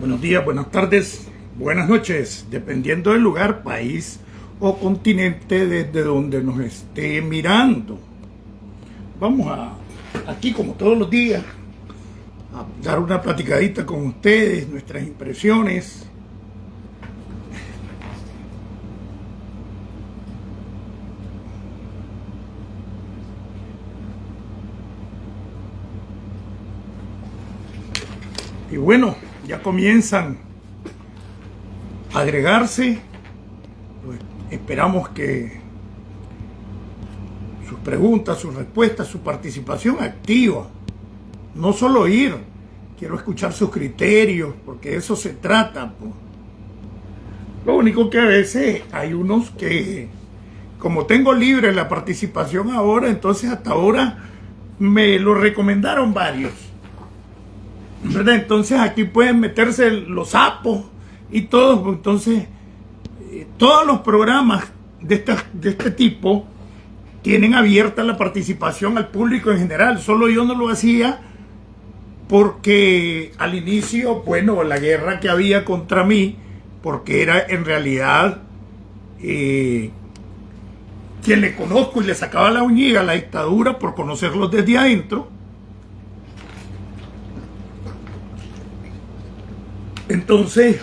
Buenos días, buenas tardes, buenas noches, dependiendo del lugar, país o continente desde donde nos esté mirando. Vamos aquí como todos los días, a dar una platicadita con ustedes, nuestras impresiones. Y bueno, ya comienzan a agregarse. Pues esperamos que sus preguntas, sus respuestas, su participación activa. No solo oír, quiero escuchar sus criterios, porque de eso se trata, pues. Lo único que a veces hay unos que, como tengo libre la participación ahora, entonces hasta ahora me lo recomendaron varios, ¿verdad? Entonces aquí pueden meterse los sapos y todo. Entonces todos los programas de este tipo tienen abierta la participación al público en general. Solo yo no lo hacía porque al inicio, bueno, la guerra que había contra mí, porque era en realidad quien le conozco y le sacaba la uñiga a la dictadura por conocerlos desde adentro. Entonces,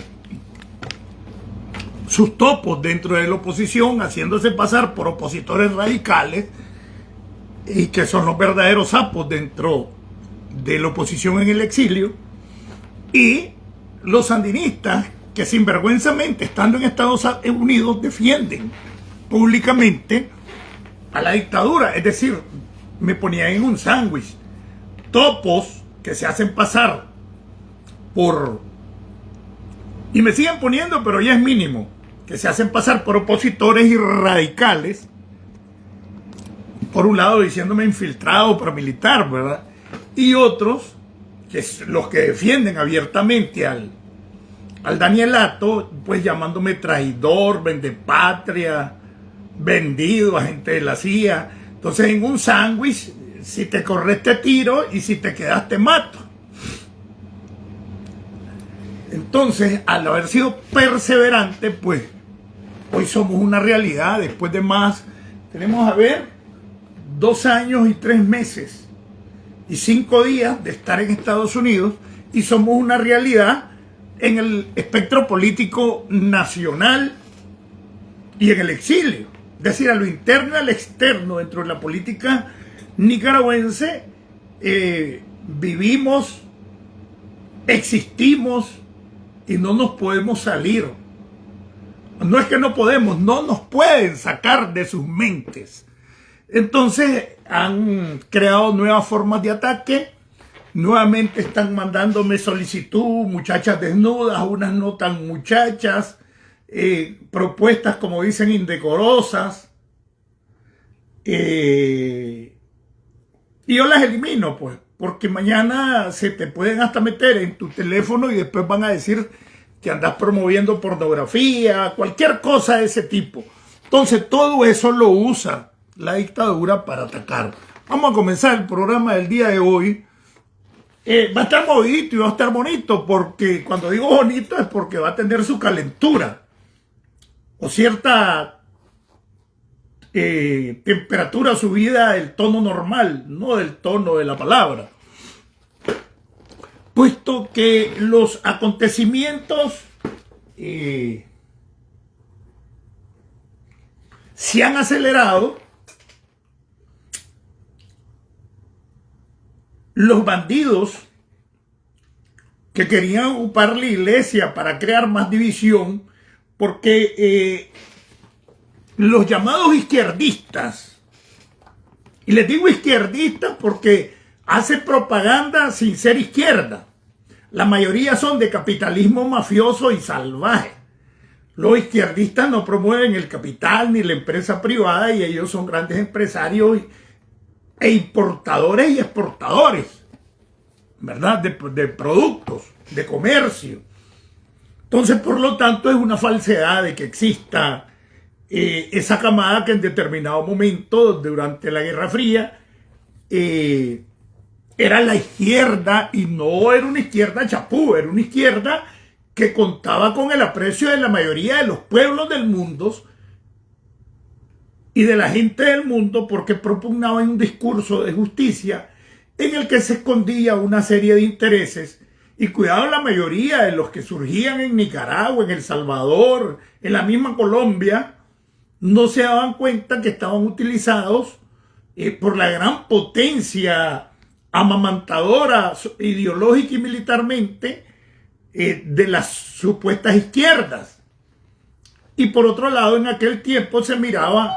sus topos dentro de la oposición, haciéndose pasar por opositores radicales, y que son los verdaderos sapos dentro de la oposición en el exilio, y los sandinistas que sinvergüenzamente, estando en Estados Unidos, defienden públicamente a la dictadura. Es decir, me ponían en un sándwich topos que se hacen pasar por... y me siguen poniendo, pero ya es mínimo, que se hacen pasar por opositores y radicales, por un lado diciéndome infiltrado paramilitar, ¿verdad? Y otros, que es los que defienden abiertamente al Danielato, pues llamándome traidor, vendepatria, vendido, agente de la CIA. Entonces, en un sándwich, si te corres te tiro y si te quedas te mato. Entonces, al haber sido perseverante, pues hoy somos una realidad. Después de más, tenemos 2 años y 3 meses y 5 días de estar en Estados Unidos, y somos una realidad en el espectro político nacional y en el exilio. Es decir, a lo interno y al externo dentro de la política nicaragüense, vivimos, existimos, y no nos podemos salir. No es que no podemos, no nos pueden sacar de sus mentes. Entonces han creado nuevas formas de ataque. Nuevamente están mandándome solicitud, muchachas desnudas, unas no tan muchachas, propuestas, como dicen, indecorosas. Y yo las elimino, pues, porque mañana se te pueden hasta meter en tu teléfono y después van a decir que andas promoviendo pornografía, cualquier cosa de ese tipo. Entonces todo eso lo usa la dictadura para atacar. Vamos a comenzar el programa del día de hoy. Va a estar movidito y va a estar bonito, porque cuando digo bonito es porque va a tener su calentura o cierta temperatura subida del tono normal, no del tono de la palabra, puesto que los acontecimientos se han acelerado. Los bandidos que querían ocupar la iglesia para crear más división, porque los llamados izquierdistas, y les digo izquierdistas porque hacen propaganda sin ser izquierda, la mayoría son de capitalismo mafioso y salvaje. Los izquierdistas no promueven el capital ni la empresa privada, y ellos son grandes empresarios e importadores y exportadores, ¿verdad? De productos, de comercio. Entonces, por lo tanto, es una falsedad de que exista esa camada que en determinado momento, durante la Guerra Fría, era la izquierda, y no era una izquierda chapú, era una izquierda que contaba con el aprecio de la mayoría de los pueblos del mundo y de la gente del mundo, porque propugnaba un discurso de justicia en el que se escondía una serie de intereses, y cuidado, la mayoría de los que surgían en Nicaragua, en El Salvador, en la misma Colombia, no se daban cuenta que estaban utilizados por la gran potencia amamantadora ideológica y militarmente de las supuestas izquierdas. Y por otro lado, en aquel tiempo se miraba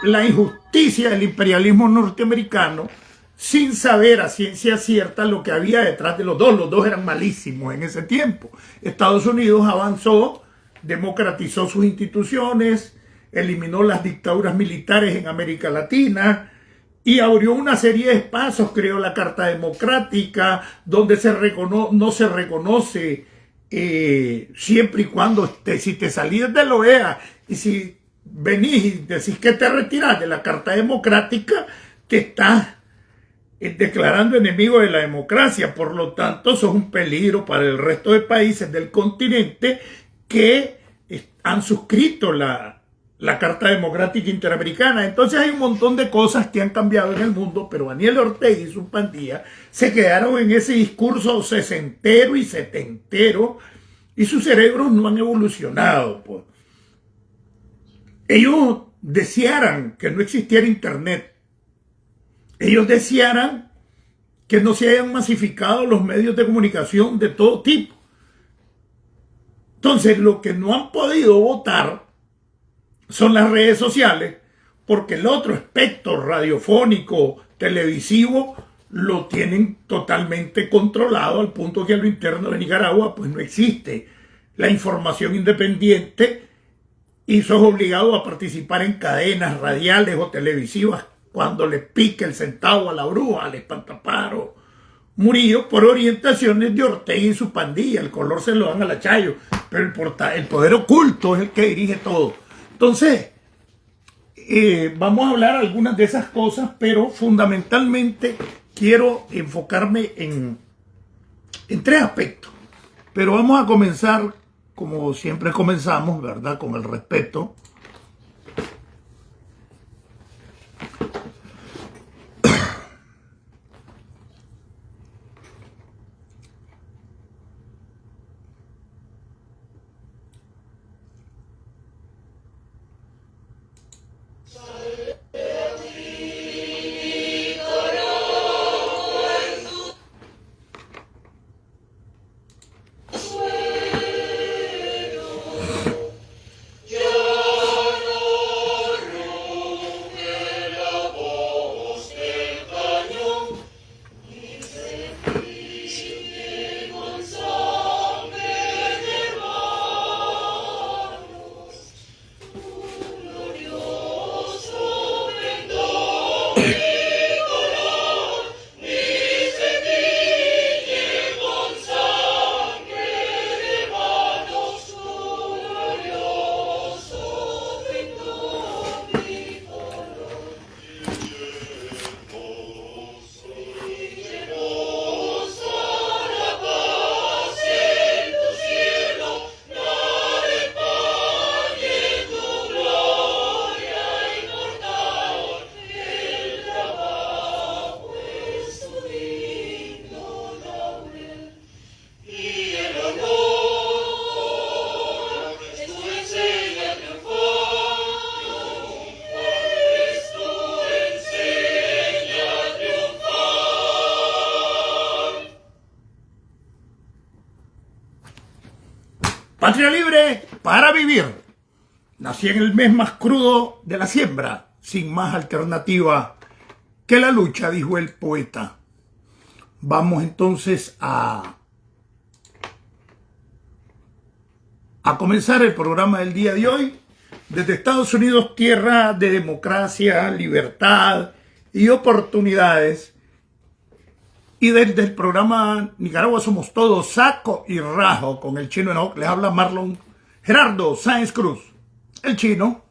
la injusticia del imperialismo norteamericano sin saber a ciencia cierta lo que había detrás de los dos. Los dos eran malísimos en ese tiempo. Estados Unidos avanzó, democratizó sus instituciones, eliminó las dictaduras militares en América Latina y abrió una serie de espacios, creó la Carta Democrática, donde no se reconoce siempre y cuando si te salís de la OEA y si venís y decís que te retirás de la Carta Democrática, te estás declarando enemigo de la democracia. Por lo tanto, sos un peligro para el resto de países del continente que han suscrito la Carta Democrática Interamericana. Entonces hay un montón de cosas que han cambiado en el mundo, pero Daniel Ortega y su pandilla se quedaron en ese discurso sesentero y setentero y sus cerebros no han evolucionado. Pues. Ellos desearan que no existiera internet. Ellos desearan que no se hayan masificado los medios de comunicación de todo tipo. Entonces, lo que no han podido votar son las redes sociales, porque el otro espectro radiofónico, televisivo, lo tienen totalmente controlado, al punto que a lo interno de Nicaragua pues no existe la información independiente y sos obligado a participar en cadenas radiales o televisivas cuando le pique el centavo a la bruja, al espantaparo Murillo, por orientaciones de Ortega y su pandilla. El color se lo dan a la Chayo, pero el poder oculto es el que dirige todo. Entonces, vamos a hablar algunas de esas cosas, pero fundamentalmente quiero enfocarme en tres aspectos. Pero vamos a comenzar, como siempre comenzamos, ¿verdad? Con el respeto. Patria libre para vivir. Nací en el mes más crudo de la siembra, sin más alternativa que la lucha, dijo el poeta. Vamos entonces a comenzar el programa del día de hoy. Desde Estados Unidos, tierra de democracia, libertad y oportunidades. Y desde el programa Nicaragua Somos Todos, saco y rajo con el chino Enoch, les habla Marlon Gerardo Sáenz Cruz, el chino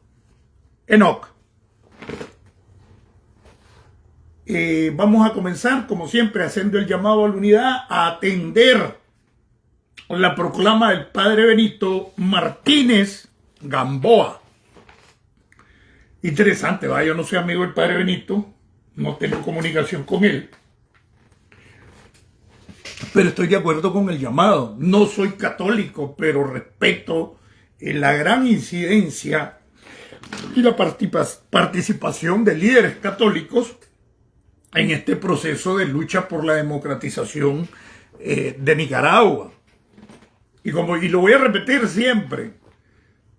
Enoch. Vamos a comenzar, como siempre, haciendo el llamado a la unidad, a atender la proclama del padre Benito Martínez Gamboa. Interesante, ¿va? Yo no soy amigo del padre Benito, no tengo comunicación con él, pero estoy de acuerdo con el llamado. No soy católico, pero respeto la gran incidencia y la participación de líderes católicos en este proceso de lucha por la democratización de Nicaragua. Y lo voy a repetir siempre,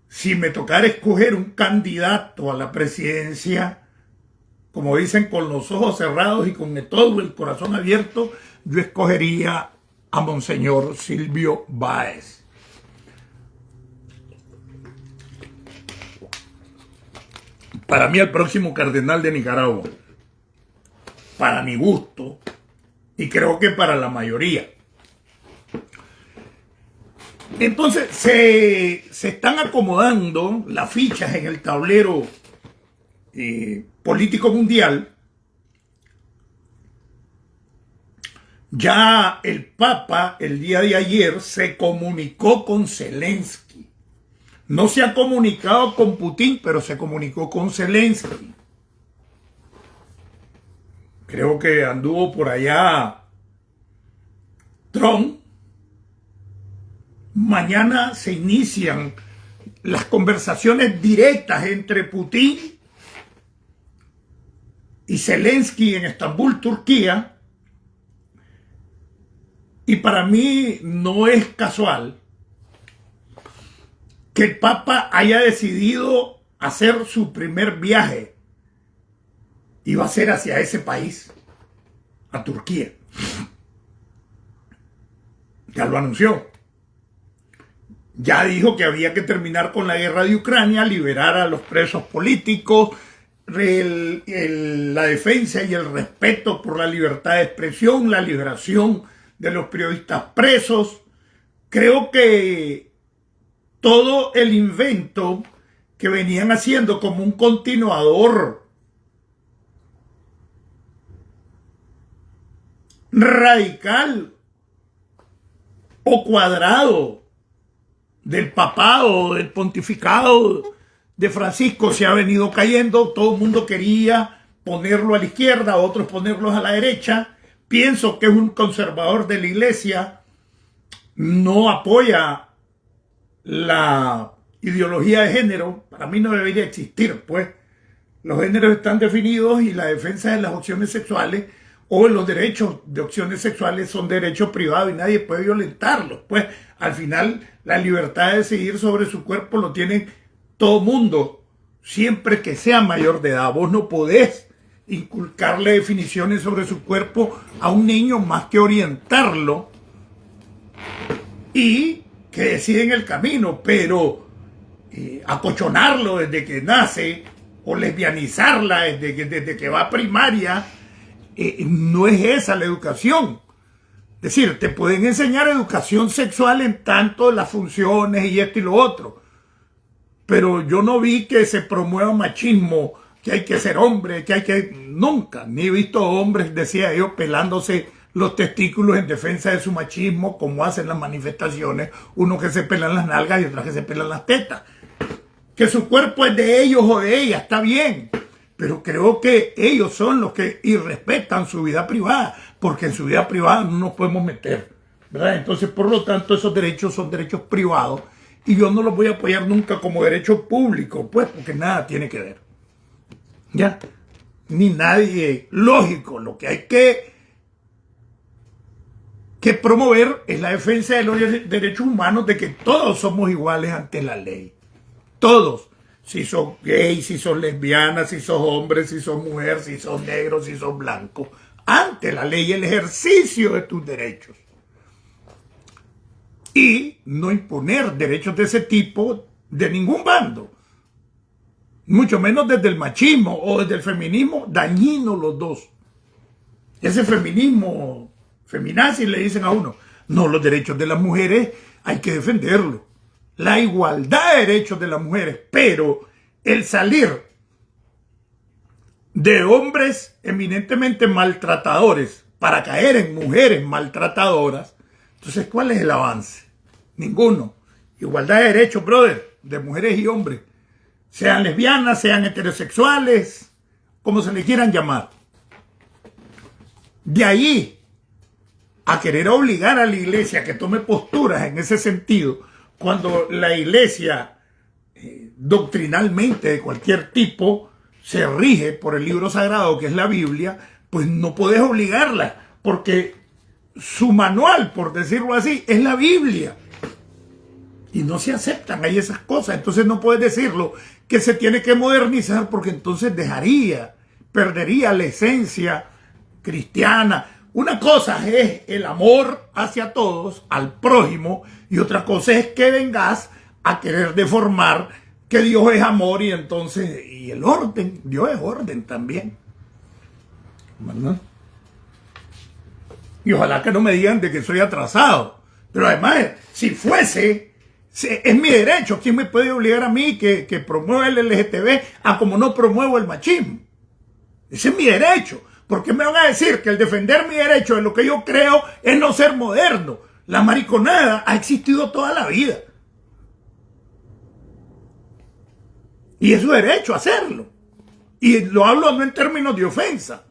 si me tocara escoger un candidato a la presidencia, como dicen, con los ojos cerrados y con todo el corazón abierto, yo escogería a Monseñor Silvio Báez. Para mí, el próximo cardenal de Nicaragua, para mi gusto, y creo que para la mayoría. Entonces, se están acomodando las fichas en el tablero político mundial. Ya el Papa, el día de ayer, se comunicó con Zelensky. No se ha comunicado con Putin, pero se comunicó con Zelensky. Creo que anduvo por allá Trump. Mañana se inician las conversaciones directas entre Putin y Zelensky en Estambul, Turquía. Y para mí no es casual que el Papa haya decidido hacer su primer viaje. Y va a ser hacia ese país, a Turquía. Ya lo anunció. Ya dijo que había que terminar con la guerra de Ucrania, liberar a los presos políticos, la defensa y el respeto por la libertad de expresión, la liberación de los periodistas presos. Creo que todo el invento que venían haciendo como un continuador radical o cuadrado del papado, del pontificado de Francisco se ha venido cayendo. Todo el mundo quería ponerlo a la izquierda, otros ponerlos a la derecha. Pienso que es un conservador de la iglesia, no apoya la ideología de género. Para mí no debería existir, pues. Los géneros están definidos y la defensa de las opciones sexuales o los derechos de opciones sexuales son derechos privados y nadie puede violentarlos. Pues al final la libertad de decidir sobre su cuerpo lo tiene todo mundo, siempre que sea mayor de edad. Vos no podés inculcarle definiciones sobre su cuerpo a un niño más que orientarlo y que decide en el camino, pero acochonarlo desde que nace o lesbianizarla desde que va a primaria, no es esa la educación. Es decir, te pueden enseñar educación sexual en tanto las funciones y esto y lo otro, pero yo no vi que se promueva machismo, que hay que ser hombre, nunca, ni he visto hombres, decía yo, pelándose los testículos en defensa de su machismo, como hacen las manifestaciones, unos que se pelan las nalgas y otros que se pelan las tetas. Que su cuerpo es de ellos o de ellas, está bien, pero creo que ellos son los que irrespetan su vida privada, porque en su vida privada no nos podemos meter, ¿verdad? Entonces, por lo tanto, esos derechos son derechos privados y yo no los voy a apoyar nunca como derecho público, pues, porque nada tiene que ver, ¿ya? Ni nadie lógico. Lo que hay que promover es la defensa de los derechos humanos, de que todos somos iguales ante la ley. Todos. Si sos gay, si sos lesbiana, si sos hombre, si sos mujer, si sos negro, si sos blanco. Ante la ley, el ejercicio de tus derechos. Y no imponer derechos de ese tipo de ningún bando. Mucho menos desde el machismo o desde el feminismo, dañinos los dos. Ese feminismo, feminazi, le dicen a uno. No, los derechos de las mujeres hay que defenderlos. La igualdad de derechos de las mujeres, pero el salir de hombres eminentemente maltratadores para caer en mujeres maltratadoras, entonces, ¿cuál es el avance? Ninguno. Igualdad de derechos, brother, de mujeres y hombres. Sean lesbianas, sean heterosexuales, como se le quieran llamar. De ahí a querer obligar a la iglesia a que tome posturas en ese sentido, cuando la iglesia doctrinalmente de cualquier tipo se rige por el libro sagrado que es la Biblia, pues no puedes obligarla, porque su manual, por decirlo así, es la Biblia. Y no se aceptan ahí esas cosas. Entonces no puedes decirlo que se tiene que modernizar, porque entonces perdería la esencia cristiana. Una cosa es el amor hacia todos, al prójimo, y otra cosa es que vengas a querer deformar que Dios es amor y entonces, y el orden, Dios es orden también. ¿Verdad? Y ojalá que no me digan de que soy atrasado. Pero además, si fuese, es mi derecho. ¿Quién me puede obligar a mí que promueva el LGTB a como no promuevo el machismo? Ese es mi derecho. ¿Por qué me van a decir que el defender mi derecho de lo que yo creo es no ser moderno? La mariconada ha existido toda la vida. Y es su derecho hacerlo. Y lo hablo no en términos de ofensa.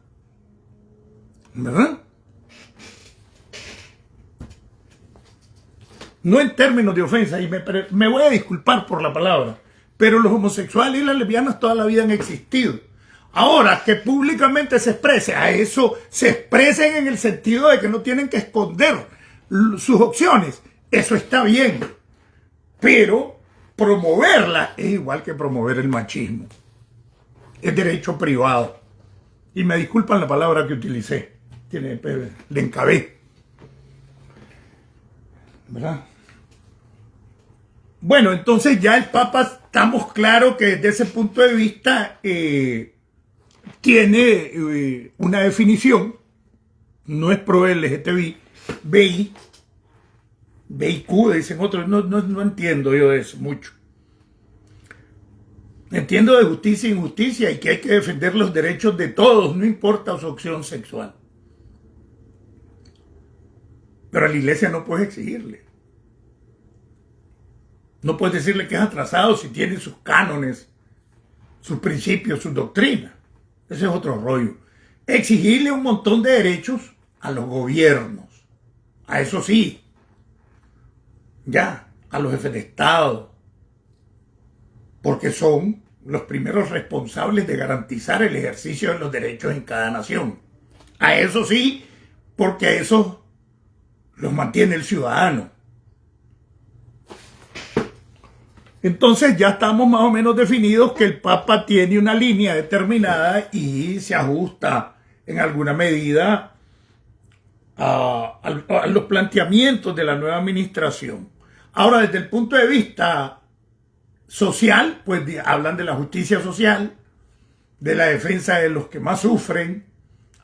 ¿Verdad? No en términos de ofensa. Y me voy a disculpar por la palabra. Pero los homosexuales y las lesbianas toda la vida han existido. Ahora, que públicamente se exprese, a eso se expresen en el sentido de que no tienen que esconder sus opciones. Eso está bien. Pero promoverla es igual que promover el machismo. Es derecho privado. Y me disculpan la palabra que utilicé. Le encabé. ¿Verdad? Bueno, entonces ya el Papa estamos claros que desde ese punto de vista tiene una definición. No es pro LGTBI, BIQ, dicen otros. No entiendo yo de eso mucho. Entiendo de justicia e injusticia y que hay que defender los derechos de todos, no importa su opción sexual. Pero a la iglesia no puedes exigirle. No puedes decirle que es atrasado si tiene sus cánones, sus principios, sus doctrinas. Ese es otro rollo. Exigirle un montón de derechos a los gobiernos. A eso sí. Ya, a los jefes de Estado. Porque son los primeros responsables de garantizar el ejercicio de los derechos en cada nación. A eso sí, porque a esos los mantiene el ciudadano. Entonces ya estamos más o menos definidos que el Papa tiene una línea determinada y se ajusta en alguna medida a los planteamientos de la nueva administración. Ahora, desde el punto de vista social, pues hablan de la justicia social, de la defensa de los que más sufren,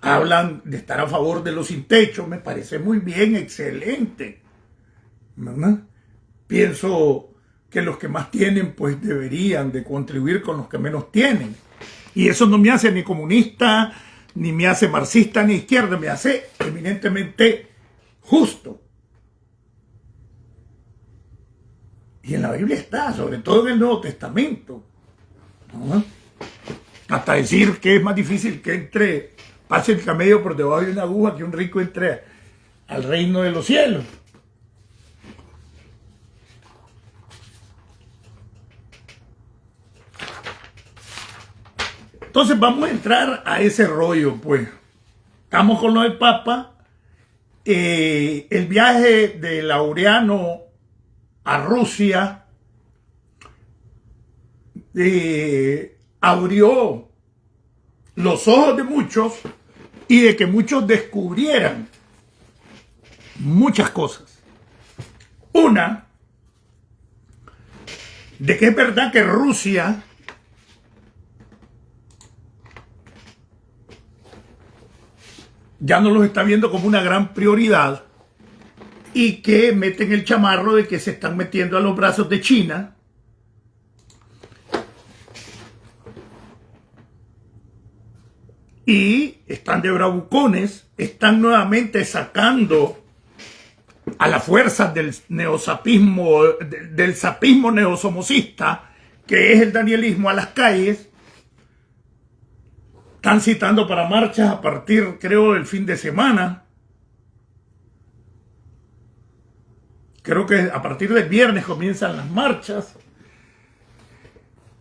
hablan de estar a favor de los sin techo. Me parece muy bien, excelente, ¿verdad? Pienso que los que más tienen pues deberían de contribuir con los que menos tienen. Y eso no me hace ni comunista, ni me hace marxista, ni izquierda, me hace eminentemente justo. Y en la Biblia está, sobre todo en el Nuevo Testamento, ¿no? Hasta decir que es más difícil que pase el camello por debajo de una aguja que un rico entre al reino de los cielos. Entonces vamos a entrar a ese rollo, pues. Estamos con lo del Papa. El viaje de Laureano a Rusia abrió los ojos de muchos y de que muchos descubrieran muchas cosas. Una, de que es verdad que Rusia ya no los está viendo como una gran prioridad y que meten el chamarro de que se están metiendo a los brazos de China. Y están de bravucones, están nuevamente sacando a las fuerzas del neosapismo, del sapismo neosomocista, que es el danielismo, a las calles. Están citando para marchas a partir, creo, del fin de semana. Creo que a partir del viernes comienzan las marchas.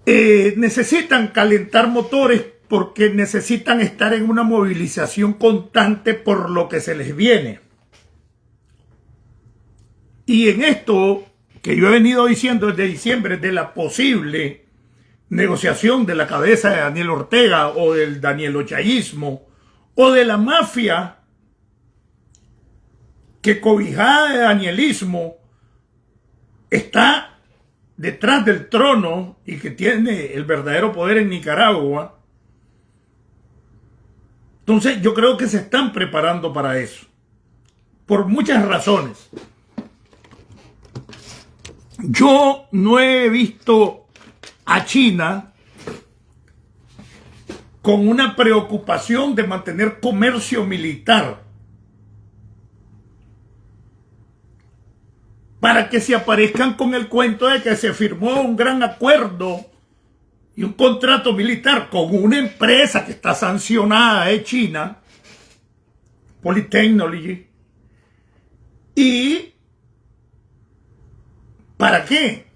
Necesitan calentar motores porque necesitan estar en una movilización constante por lo que se les viene. Y en esto que yo he venido diciendo desde diciembre de la posible negociación de la cabeza de Daniel Ortega o del danielochayismo o de la mafia que cobijada de danielismo está detrás del trono y que tiene el verdadero poder en Nicaragua. Entonces yo creo que se están preparando para eso, por muchas razones. Yo no he visto a China con una preocupación de mantener comercio militar para que se aparezcan con el cuento de que se firmó un gran acuerdo y un contrato militar con una empresa que está sancionada de China, Polytechnology. ¿Y para qué?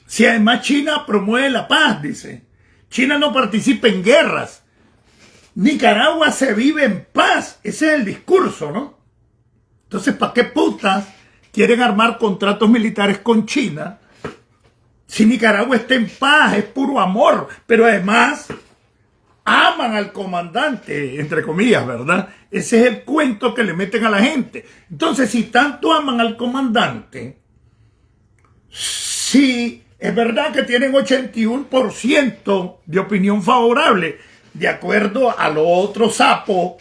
Si además China promueve la paz, dice. China no participa en guerras. Nicaragua se vive en paz. Ese es el discurso, ¿no? Entonces, ¿para qué putas quieren armar contratos militares con China? Si Nicaragua está en paz, es puro amor. Pero además, aman al comandante, entre comillas, ¿verdad? Ese es el cuento que le meten a la gente. Entonces, si tanto aman al comandante, si es verdad que tienen 81% de opinión favorable, de acuerdo a los otros sapos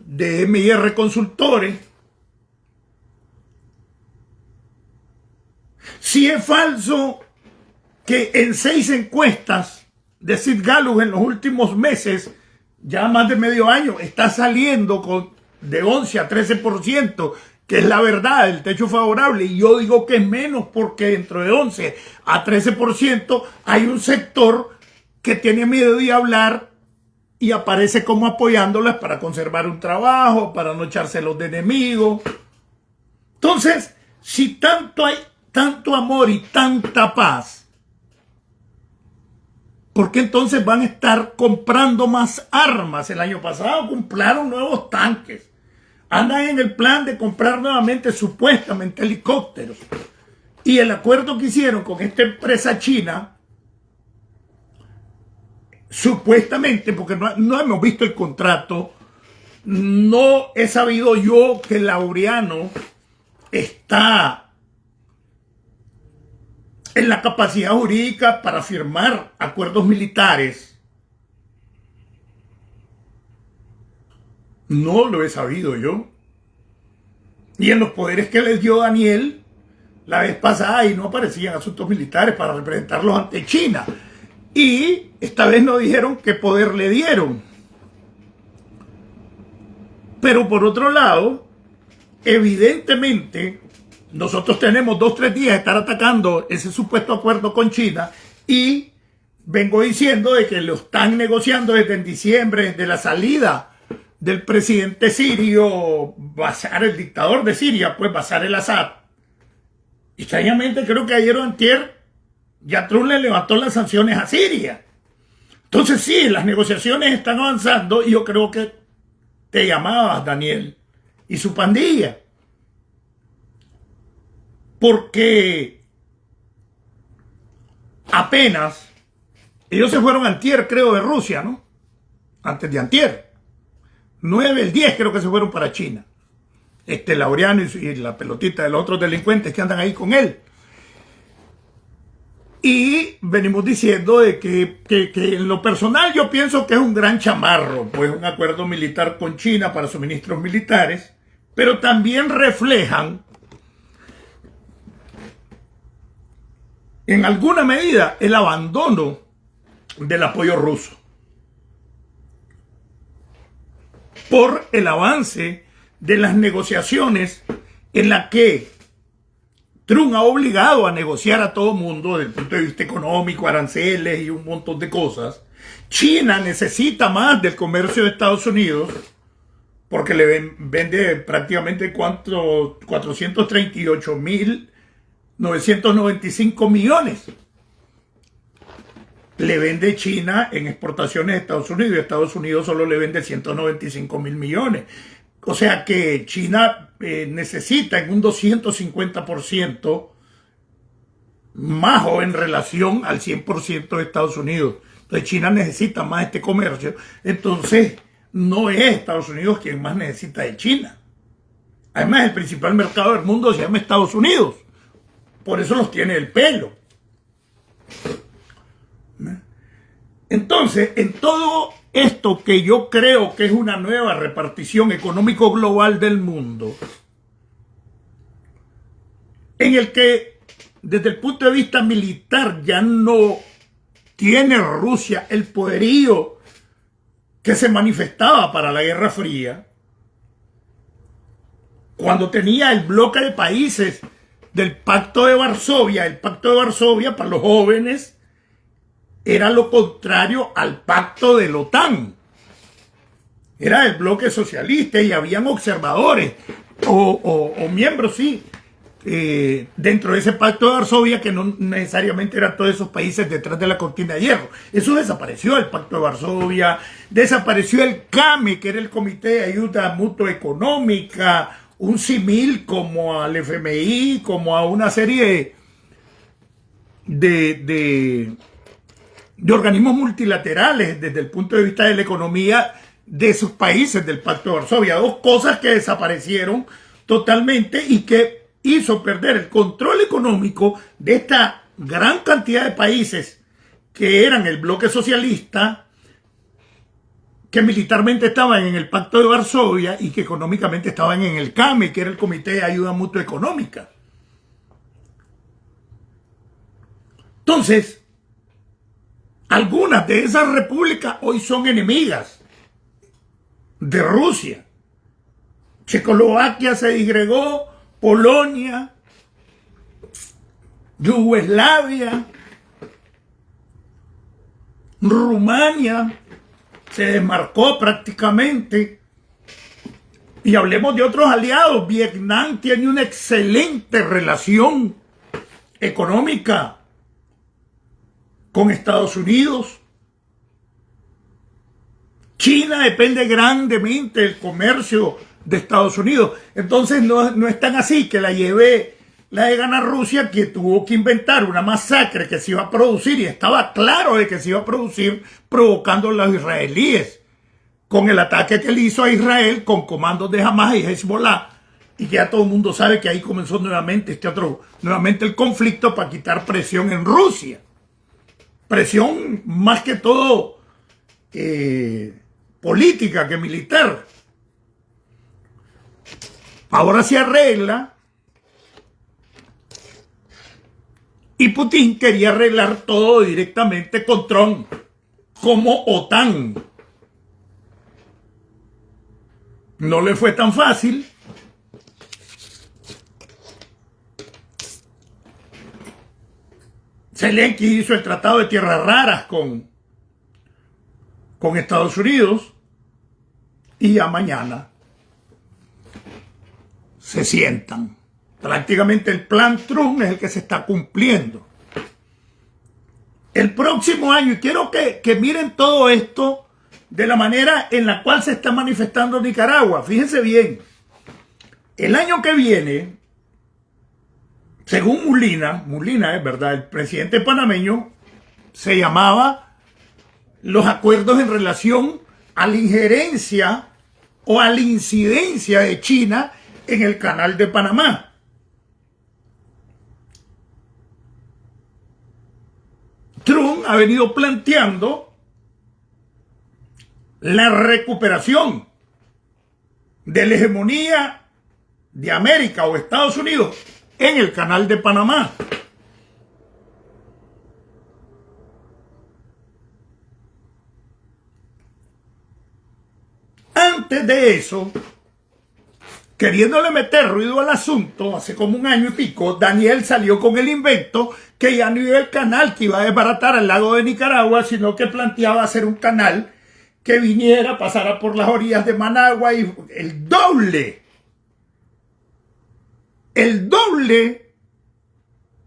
de MIR Consultores. Si es falso que en 6 encuestas de Sid Gallup en los últimos meses, ya más de medio año, está saliendo de 11 a 13%, que es la verdad, el techo favorable, y yo digo que es menos porque dentro de 11 a 13% hay un sector que tiene miedo de hablar y aparece como apoyándolas para conservar un trabajo, para no echárselos de enemigos. Entonces, si tanto hay tanto amor y tanta paz, ¿por qué entonces van a estar comprando más armas? El año pasado compraron nuevos tanques. Andan en el plan de comprar nuevamente, supuestamente, helicópteros. Y el acuerdo que hicieron con esta empresa china, supuestamente, porque no hemos visto el contrato, no he sabido yo que Laureano está en la capacidad jurídica para firmar acuerdos militares. No lo he sabido yo. Y en los poderes que les dio Daniel la vez pasada, ahí no aparecían asuntos militares para representarlos ante China. Y esta vez no dijeron qué poder le dieron. Pero por otro lado, evidentemente, nosotros tenemos 2 o 3 días de estar atacando ese supuesto acuerdo con China y vengo diciendo de que lo están negociando desde en diciembre, desde la salida del presidente sirio, Bashar, el dictador de Siria, pues Bashar el-Assad. Y extrañamente creo que ayer o antier ya Trump le levantó las sanciones a Siria. Entonces sí, las negociaciones están avanzando y yo creo que te llamabas, Daniel, y su pandilla. Porque apenas ellos se fueron antier, creo, de Rusia, ¿no? Antes de antier. 9, el 10 creo que se fueron para China. Laureano y la pelotita de los otros delincuentes que andan ahí con él. Y venimos diciendo de que en lo personal yo pienso que es un gran chamarro, pues un acuerdo militar con China para suministros militares, pero también reflejan en alguna medida el abandono del apoyo ruso por el avance de las negociaciones en la que Trump ha obligado a negociar a todo mundo desde el punto de vista económico, aranceles y un montón de cosas. China necesita más del comercio de Estados Unidos porque le vende prácticamente 438.995 millones. Le vende China en exportaciones a Estados Unidos y Estados Unidos solo le vende 195.000 millones. O sea que China necesita en un 250% más o en relación al 100% de Estados Unidos. Entonces China necesita más este comercio. Entonces no es Estados Unidos quien más necesita de China. Además el principal mercado del mundo se llama Estados Unidos. Por eso los tiene el pelo. Entonces, en todo esto que yo creo que es una nueva repartición económico global del mundo, en el que desde el punto de vista militar ya no tiene Rusia el poderío que se manifestaba para la Guerra Fría, cuando tenía el bloque de países del Pacto de Varsovia. El Pacto de Varsovia para los jóvenes era lo contrario al pacto de la OTAN. Era el bloque socialista y habían observadores o miembros, sí, dentro de ese pacto de Varsovia, que no necesariamente eran todos esos países detrás de la cortina de hierro. Eso desapareció, el pacto de Varsovia, desapareció el CAME, que era el Comité de Ayuda Mutua Económica, un símil como al FMI, como a una serie de organismos multilaterales desde el punto de vista de la economía de esos países del Pacto de Varsovia. Dos cosas que desaparecieron totalmente y que hizo perder el control económico de esta gran cantidad de países que eran el bloque socialista, que militarmente estaban en el Pacto de Varsovia y que económicamente estaban en el CAME, que era el Comité de Ayuda Mutua Económica. Entonces, algunas de esas repúblicas hoy son enemigas de Rusia. Checoslovaquia se disgregó, Polonia, Yugoslavia, Rumania se desmarcó prácticamente. Y hablemos de otros aliados. Vietnam tiene una excelente relación económica con Estados Unidos. China depende grandemente del comercio de Estados Unidos. Entonces no es tan así que la de ganar Rusia, que tuvo que inventar una masacre que se iba a producir, y estaba claro de que se iba a producir, provocando a los israelíes con el ataque que le hizo a Israel con comandos de Hamas y Hezbollah, y que ya todo el mundo sabe que ahí comenzó nuevamente nuevamente el conflicto para quitar presión en Rusia. Presión más que todo política que militar. Ahora se arregla, y Putin quería arreglar todo directamente con Trump, como OTAN. No le fue tan fácil. Zelensky hizo el Tratado de Tierras Raras con Estados Unidos, y ya mañana se sientan. Prácticamente el plan Trump es el que se está cumpliendo. El próximo año, y quiero que miren todo esto de la manera en la cual se está manifestando Nicaragua. Fíjense bien, el año que viene, según Mulina es verdad, el presidente panameño, se llamaba los acuerdos en relación a la injerencia o a la incidencia de China en el Canal de Panamá. Trump ha venido planteando la recuperación de la hegemonía de América o Estados Unidos en el Canal de Panamá. Antes de eso, queriéndole meter ruido al asunto, hace como un año y pico, Daniel salió con el invento que ya no iba el canal que iba a desbaratar al lago de Nicaragua, sino que planteaba hacer un canal que viniera, pasara por las orillas de Managua y el doble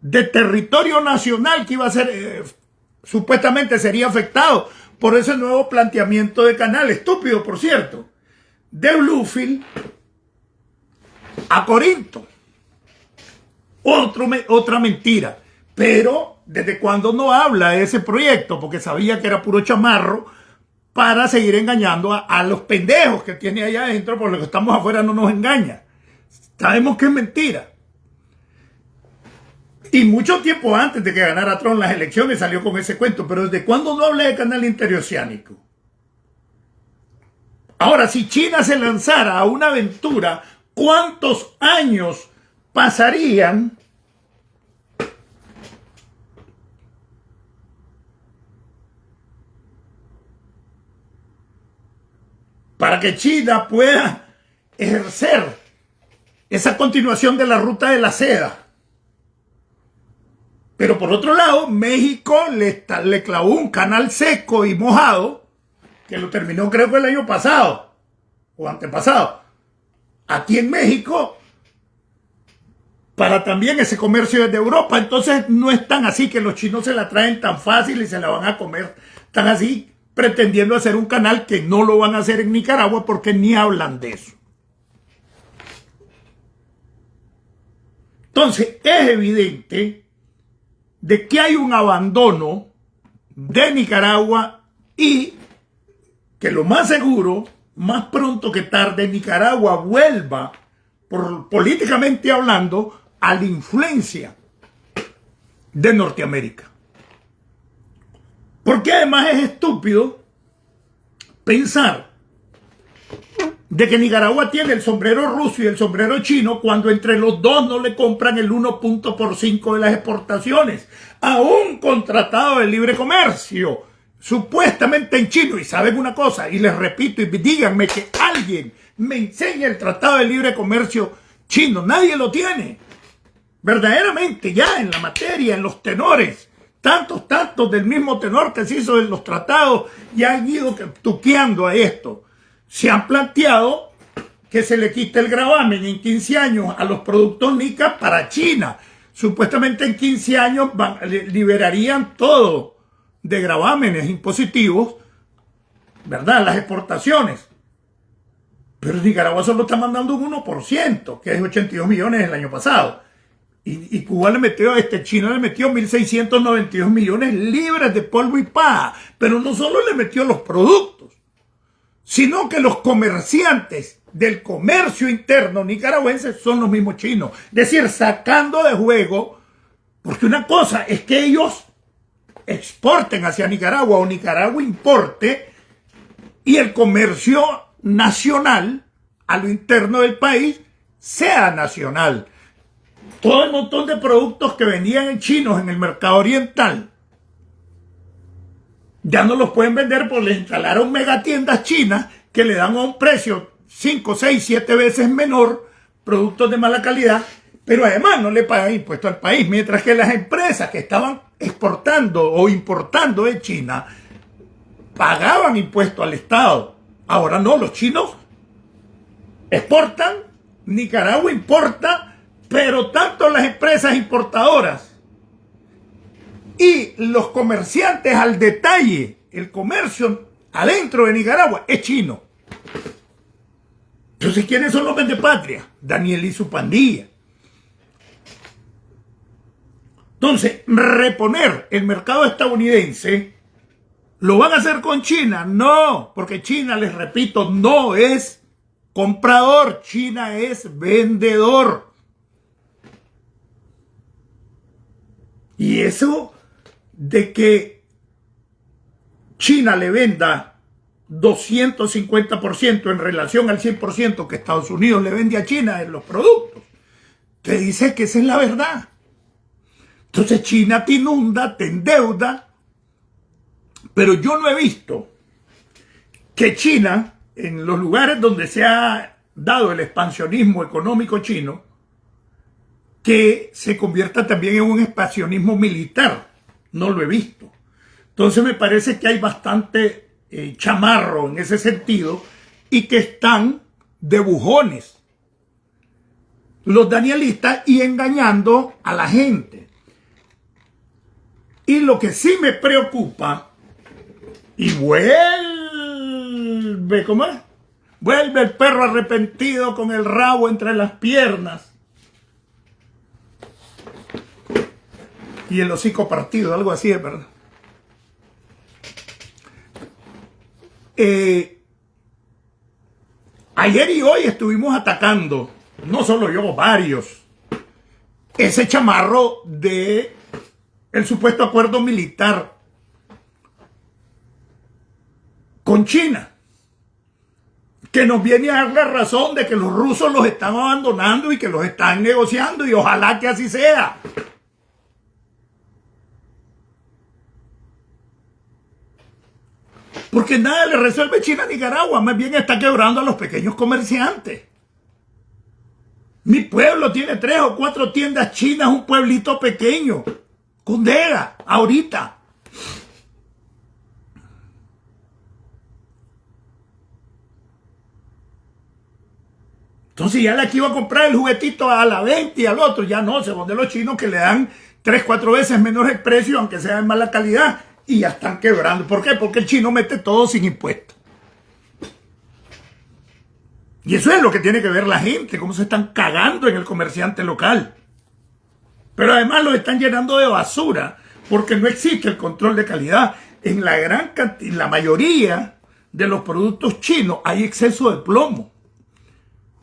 de territorio nacional que iba a ser, supuestamente sería afectado por ese nuevo planteamiento de canal, estúpido por cierto, de Bluefield a Corinto. Otra mentira. Pero, ¿desde cuándo no habla de ese proyecto? Porque sabía que era puro chamarro para seguir engañando a los pendejos que tiene allá adentro, por lo que estamos afuera no nos engaña. Sabemos que es mentira. Y mucho tiempo antes de que ganara Trump las elecciones salió con ese cuento. Pero ¿desde cuándo no habla de canal interoceánico? Ahora, si China se lanzara a una aventura, ¿cuántos años pasarían para que China pueda ejercer esa continuación de la ruta de la seda? Pero por otro lado, México le clavó un canal seco y mojado, que lo terminó creo que el año pasado, o antepasado, aquí en México, para también ese comercio desde Europa. Entonces no es tan así que los chinos se la traen tan fácil y se la van a comer tan así, pretendiendo hacer un canal que no lo van a hacer en Nicaragua porque ni hablan de eso. Entonces es evidente de que hay un abandono de Nicaragua y que lo más seguro, más pronto que tarde, Nicaragua vuelva, políticamente hablando, a la influencia de Norteamérica. Porque además es estúpido pensar de que Nicaragua tiene el sombrero ruso y el sombrero chino cuando entre los dos no le compran el 1.5 de las exportaciones a un contratado de libre comercio, supuestamente en chino. Y saben una cosa, y les repito, y díganme que alguien me enseñe el tratado de libre comercio chino. Nadie lo tiene. Verdaderamente ya en la materia, en los tenores, tantos del mismo tenor que se hizo en los tratados y han ido tuqueando a esto. Se han planteado que se le quite el gravamen en 15 años a los productos nica para China. Supuestamente en 15 años liberarían todo de gravámenes impositivos, ¿verdad? Las exportaciones. Pero Nicaragua solo está mandando un 1%, que es 82 millones el año pasado. Y Cuba le metió, China le metió 1.692 millones libres de polvo y paja. Pero no solo le metió los productos, sino que los comerciantes del comercio interno nicaragüense son los mismos chinos. Es decir, sacando de juego, porque una cosa es que ellos exporten hacia Nicaragua o Nicaragua importe y el comercio nacional a lo interno del país sea nacional. Todo el montón de productos que venían en chinos en el mercado oriental ya no los pueden vender porque les instalaron megatiendas chinas que le dan a un precio 5, 6, 7 veces menor productos de mala calidad, pero además no le pagan impuestos al país, mientras que las empresas que estaban exportando o importando de China pagaban impuestos al Estado. Ahora no, los chinos exportan, Nicaragua importa, pero tanto las empresas importadoras y los comerciantes al detalle, el comercio adentro de Nicaragua es chino. Entonces, ¿quiénes son los vendepatria? Daniel y su pandilla. Entonces, reponer el mercado estadounidense, ¿lo van a hacer con China? No, porque China, les repito, no es comprador, China es vendedor. Y eso de que China le venda 250% en relación al 100% que Estados Unidos le vende a China en los productos, te dice que esa es la verdad. Entonces China te inunda, te endeuda, pero yo no he visto que China, en los lugares donde se ha dado el expansionismo económico chino, que se convierta también en un expansionismo militar. No lo he visto. Entonces me parece que hay bastante chamarro en ese sentido y que están de bujones los danielistas y engañando a la gente. Y lo que sí me preocupa, y vuelve, ¿cómo es? Vuelve el perro arrepentido con el rabo entre las piernas y el hocico partido, algo así es verdad. Ayer y hoy estuvimos atacando, no solo yo, varios, ese chamarro de el supuesto acuerdo militar con China, que nos viene a dar la razón de que los rusos los están abandonando y que los están negociando, y ojalá que así sea. Porque nada le resuelve China a Nicaragua, más bien está quebrando a los pequeños comerciantes. Mi pueblo tiene 3 o 4 tiendas chinas, un pueblito pequeño, Condega, ahorita. Entonces ya la que iba a comprar el juguetito a la 20 y al otro, ya no, según de los chinos que le dan 3, 4 veces menor el precio, aunque sea de mala calidad, y ya están quebrando. ¿Por qué? Porque el chino mete todo sin impuestos. Y eso es lo que tiene que ver la gente, cómo se están cagando en el comerciante local. Pero además lo están llenando de basura, porque no existe el control de calidad. En la mayoría de los productos chinos hay exceso de plomo.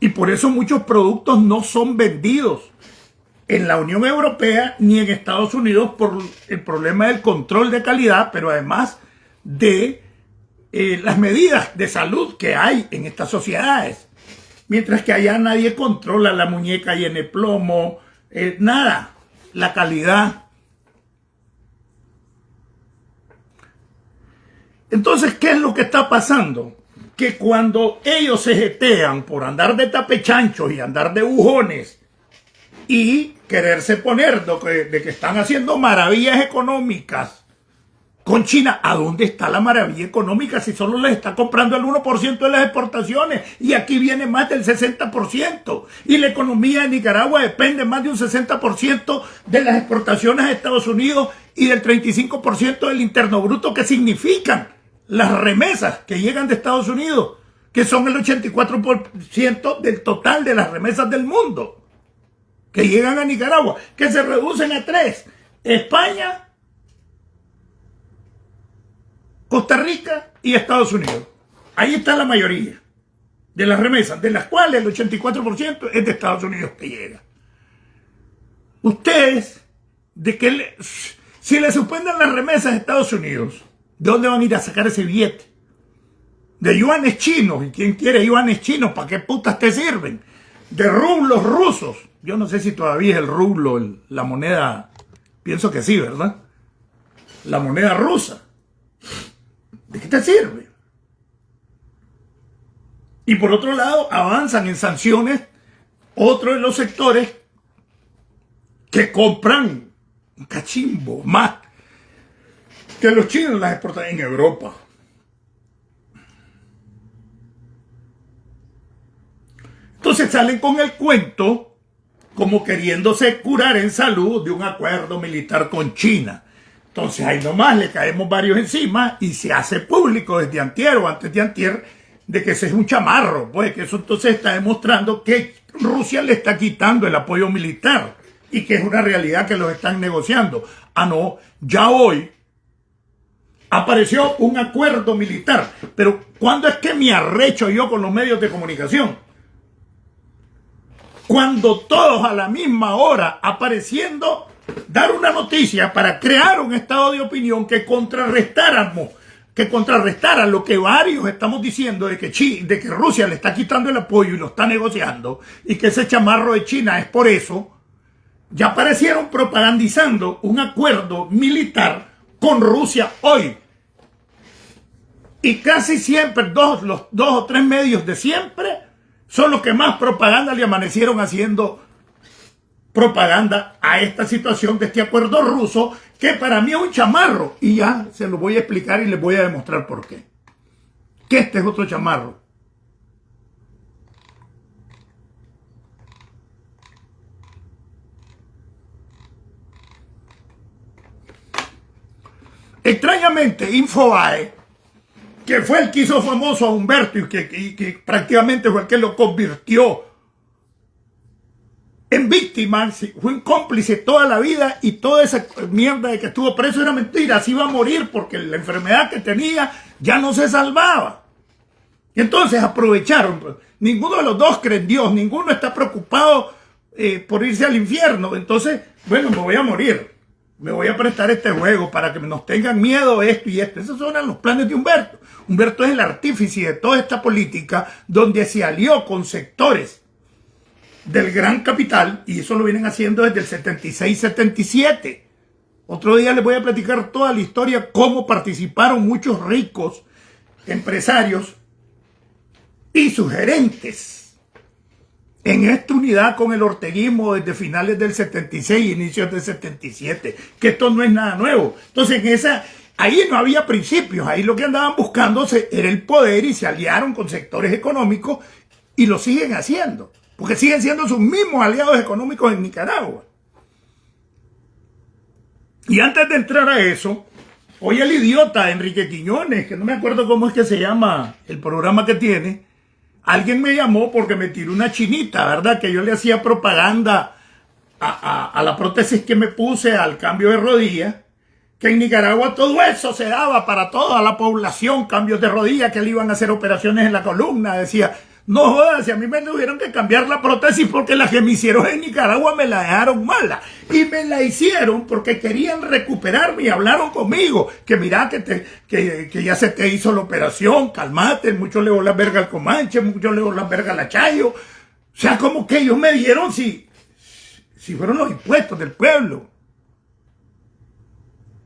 Y por eso muchos productos no son vendidos en la Unión Europea ni en Estados Unidos por el problema del control de calidad, pero además de las medidas de salud que hay en estas sociedades. Mientras que allá nadie controla la muñeca llena de plomo, nada, la calidad. Entonces, ¿qué es lo que está pasando? Que cuando ellos se jetean por andar de tapechanchos y andar de bujones y quererse poner de que están haciendo maravillas económicas con China, ¿a dónde está la maravilla económica si solo les está comprando el 1% de las exportaciones y aquí viene más del 60%? Y la economía de Nicaragua depende más de un 60% de las exportaciones a Estados Unidos y del 35% del interno bruto, que significan las remesas que llegan de Estados Unidos, que son el 84% del total de las remesas del mundo que llegan a Nicaragua, que se reducen a 3: España, Costa Rica y Estados Unidos. Ahí está la mayoría de las remesas, de las cuales el 84% es de Estados Unidos que llega. Ustedes, si le suspenden las remesas a Estados Unidos, ¿de dónde van a ir a sacar ese billete? De yuanes chinos. ¿Y quién quiere yuanes chinos? ¿Para qué putas te sirven? De rublos rusos. Yo no sé si todavía es el rublo, la moneda, pienso que sí, ¿verdad? La moneda rusa. ¿De qué te sirve? Y por otro lado, avanzan en sanciones otros de los sectores que compran un cachimbo más que los chinos las exportan en Europa. Entonces salen con el cuento como queriéndose curar en salud de un acuerdo militar con China. Entonces ahí nomás le caemos varios encima y se hace público desde antier o antes de antier de que ese es un chamarro. Pues que eso entonces está demostrando que Rusia le está quitando el apoyo militar y que es una realidad que los están negociando. Ah, no, ya hoy apareció un acuerdo militar. Pero ¿cuándo es que me arrecho yo con los medios de comunicación? Cuando todos a la misma hora apareciendo dar una noticia para crear un estado de opinión que contrarrestara lo que varios estamos diciendo de que Rusia le está quitando el apoyo y lo está negociando y que ese chamarro de China es por eso, ya aparecieron propagandizando un acuerdo militar con Rusia hoy. Y casi siempre los dos o tres medios de siempre son los que más propaganda le amanecieron haciendo propaganda a esta situación de este acuerdo ruso, que para mí es un chamarro. Y ya se lo voy a explicar y les voy a demostrar por qué. Que este es otro chamarro. Extrañamente, Infobae, que fue el que hizo famoso a Humberto y que prácticamente fue el que lo convirtió en víctima, fue un cómplice toda la vida, y toda esa mierda de que estuvo preso era mentira, se iba a morir porque la enfermedad que tenía ya no se salvaba. Y entonces aprovecharon. Ninguno de los dos cree en Dios, ninguno está preocupado por irse al infierno. Entonces, bueno, me voy a morir. Me voy a prestar este juego para que nos tengan miedo esto y esto. Esos son los planes de Humberto. Humberto es el artífice de toda esta política donde se alió con sectores del gran capital, y eso lo vienen haciendo desde el 76-77. Otro día les voy a platicar toda la historia, cómo participaron muchos ricos empresarios y sus gerentes en esta unidad con el orteguismo desde finales del 76, inicios del 77, que esto no es nada nuevo. Entonces, ahí no había principios, ahí lo que andaban buscando era el poder, y se aliaron con sectores económicos y lo siguen haciendo, porque siguen siendo sus mismos aliados económicos en Nicaragua. Y antes de entrar a eso, hoy el idiota Enrique Quiñones, que no me acuerdo cómo es que se llama el programa que tiene, alguien me llamó porque me tiró una chinita, ¿verdad? Que yo le hacía propaganda a la prótesis que me puse, al cambio de rodilla, que en Nicaragua todo eso se daba para toda la población, cambios de rodilla, que le iban a hacer operaciones en la columna. Decía, no jodas, si a mí me tuvieron que cambiar la prótesis porque la que me hicieron en Nicaragua me la dejaron mala. Y me la hicieron porque querían recuperarme y hablaron conmigo. Que mira, que ya se te hizo la operación, calmate, mucho le las vergas al Comanche, mucho le las vergas al Chayo. O sea, como que ellos me dieron si fueron los impuestos del pueblo.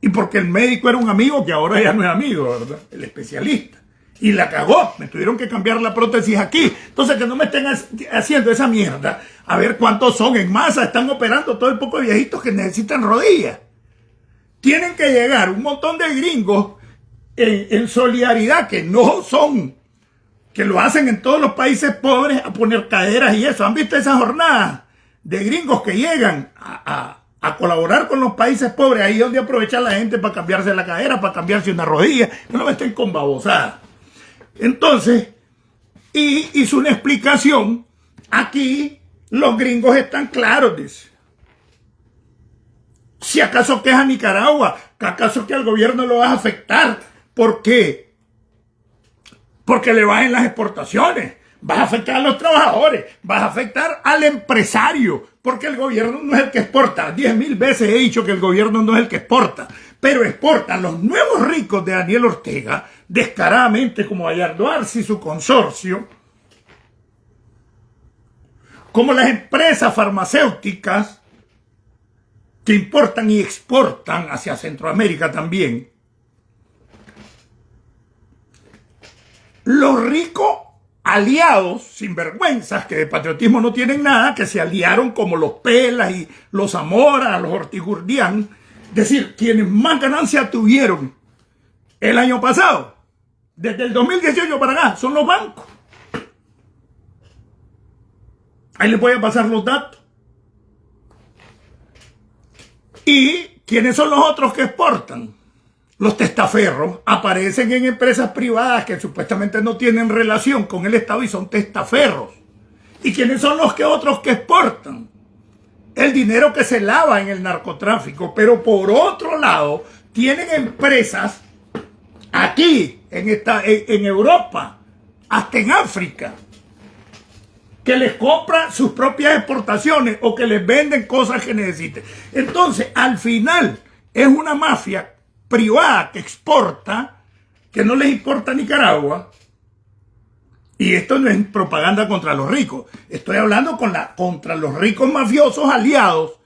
Y porque el médico era un amigo que ahora ya no es amigo, ¿verdad? El especialista. Y la cagó, me tuvieron que cambiar la prótesis aquí. Entonces, que no me estén haciendo esa mierda. A ver cuántos son en masa, están operando todo el poco de viejitos que necesitan rodillas. Tienen que llegar un montón de gringos en solidaridad, que no son, que lo hacen en todos los países pobres, a poner caderas y eso. ¿Han visto esas jornadas de gringos que llegan a colaborar con los países pobres? Ahí es donde aprovechar la gente para cambiarse la cadera, para cambiarse una rodilla. No me estén con babosadas. Entonces, y hizo una explicación. Aquí los gringos están claros, dice. Si acaso que es a Nicaragua, acaso que al gobierno lo va a afectar. ¿Por qué? Porque le bajen las exportaciones. Vas a afectar a los trabajadores, vas a afectar al empresario, porque el gobierno no es el que exporta. 10.000 veces he dicho que el gobierno no es el que exporta, pero exportan los nuevos ricos de Daniel Ortega, descaradamente, como Gallardo Arce y su consorcio, como las empresas farmacéuticas que importan y exportan hacia Centroamérica también. Los ricos aliados, sinvergüenzas, que de patriotismo no tienen nada, que se aliaron como los Pelas y los Zamora, los Ortigurdián, es decir, quienes más ganancias tuvieron el año pasado, desde el 2018 para acá, son los bancos. Ahí les voy a pasar los datos. ¿Y quiénes son los otros que exportan? Los testaferros aparecen en empresas privadas que supuestamente no tienen relación con el Estado y son testaferros. ¿Y quiénes son los otros que exportan? El dinero que se lava en el narcotráfico. Pero por otro lado, tienen empresas aquí, en Europa, hasta en África, que les compran sus propias exportaciones o que les venden cosas que necesiten. Entonces, al final, es una mafia privada que exporta, que no les importa Nicaragua. Y esto no es propaganda contra los ricos. Estoy hablando contra los ricos mafiosos aliados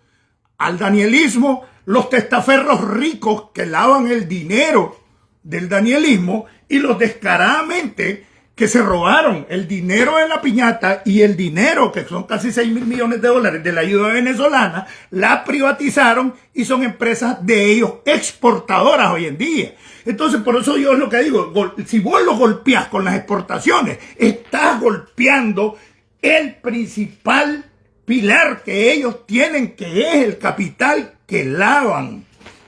al danielismo, los testaferros ricos que lavan el dinero del danielismo y los descaradamente que se robaron el dinero de la piñata y el dinero, que son casi 6.000 millones de dólares de la ayuda venezolana, la privatizaron y son empresas de ellos exportadoras hoy en día. Entonces, por eso yo es lo que digo, si vos lo golpeás con las exportaciones, estás golpeando el principal pilar que ellos tienen, que es el capital que lavan,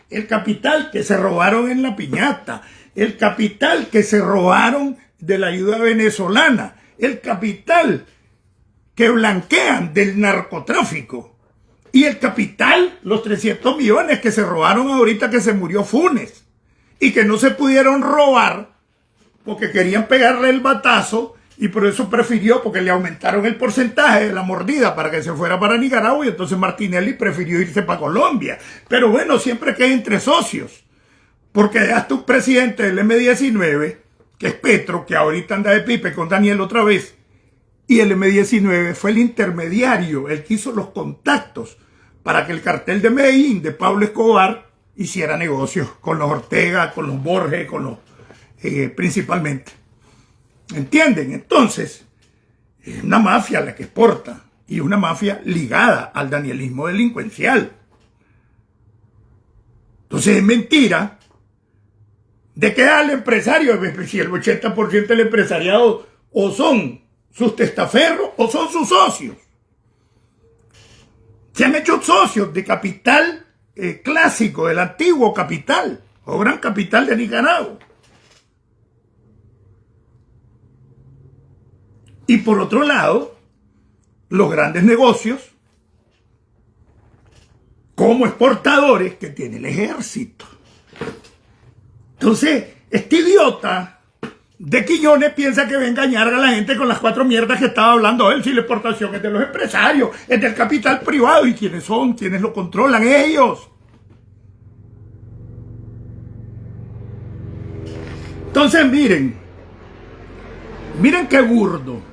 el capital que se robaron en la piñata, el capital que se robaron de la ayuda venezolana, el capital que blanquean del narcotráfico y el capital, los 300 millones que se robaron ahorita que se murió Funes y que no se pudieron robar porque querían pegarle el batazo y por eso prefirió, porque le aumentaron el porcentaje de la mordida para que se fuera para Nicaragua y entonces Martinelli prefirió irse para Colombia. Pero bueno, siempre que hay entre socios, porque hasta un presidente del M-19, que es Petro, que ahorita anda de pipe con Daniel otra vez, y el M-19 fue el intermediario, el que hizo los contactos para que el cartel de Medellín, de Pablo Escobar, hiciera negocios con los Ortega, con los Borges, con los principalmente. ¿Entienden? Entonces, es una mafia la que exporta, y una mafia ligada al danielismo delincuencial. Entonces es mentira de que al empresario, si el 80% del empresariado o son sus testaferros o son sus socios. Se han hecho socios de capital clásico, del antiguo capital o gran capital de Nicaragua. Y por otro lado, los grandes negocios como exportadores que tiene el ejército. Entonces, este idiota de Quiñones piensa que va a engañar a la gente con las 4 mierdas que estaba hablando él. Si la exportación es de los empresarios, es del capital privado. ¿Y quiénes son? ¿Quiénes lo controlan? Ellos. Entonces, miren qué burdo.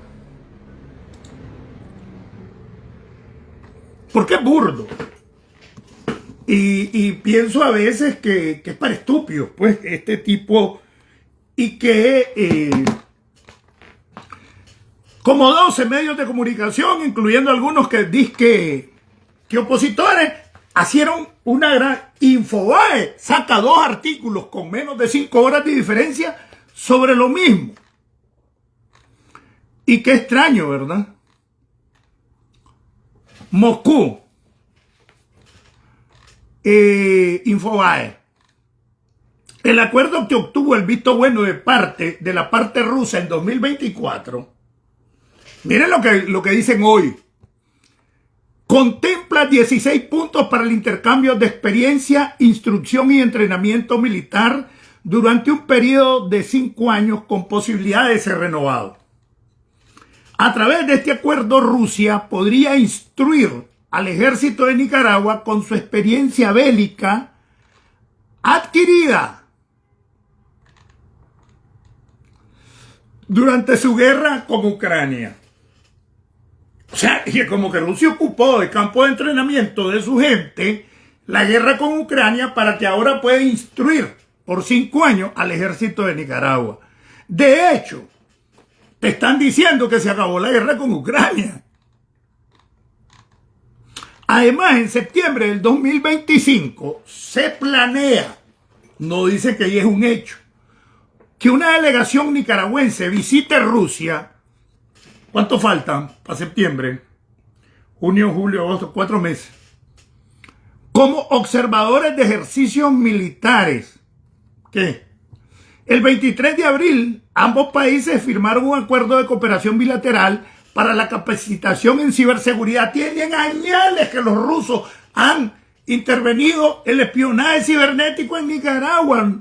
¿Por qué burdo? Y pienso a veces que es para estúpidos, pues, este tipo, y que como 12 medios de comunicación, incluyendo algunos que dicen que opositores, hicieron una gran Infobae, saca 2 artículos con menos de 5 horas de diferencia sobre lo mismo. Y qué extraño, ¿verdad? Moscú. Infobae. El acuerdo que obtuvo el visto bueno de la parte rusa en 2024, miren lo que dicen hoy, contempla 16 puntos para el intercambio de experiencia, instrucción y entrenamiento militar durante un periodo de 5 años con posibilidad de ser renovado. A través de este acuerdo, Rusia podría instruir al ejército de Nicaragua con su experiencia bélica adquirida durante su guerra con Ucrania. O sea, que como que Rusia ocupó de campo de entrenamiento de su gente la guerra con Ucrania para que ahora pueda instruir por 5 años al ejército de Nicaragua. De hecho, te están diciendo que se acabó la guerra con Ucrania. Además, en septiembre del 2025 se planea, no dice que ya es un hecho, que una delegación nicaragüense visite Rusia. ¿Cuánto faltan para septiembre? Junio, julio, agosto, 4 meses. Como observadores de ejercicios militares. ¿Qué? El 23 de abril, ambos países firmaron un acuerdo de cooperación bilateral para la capacitación en ciberseguridad. Tienen años que los rusos han intervenido el espionaje cibernético en Nicaragua.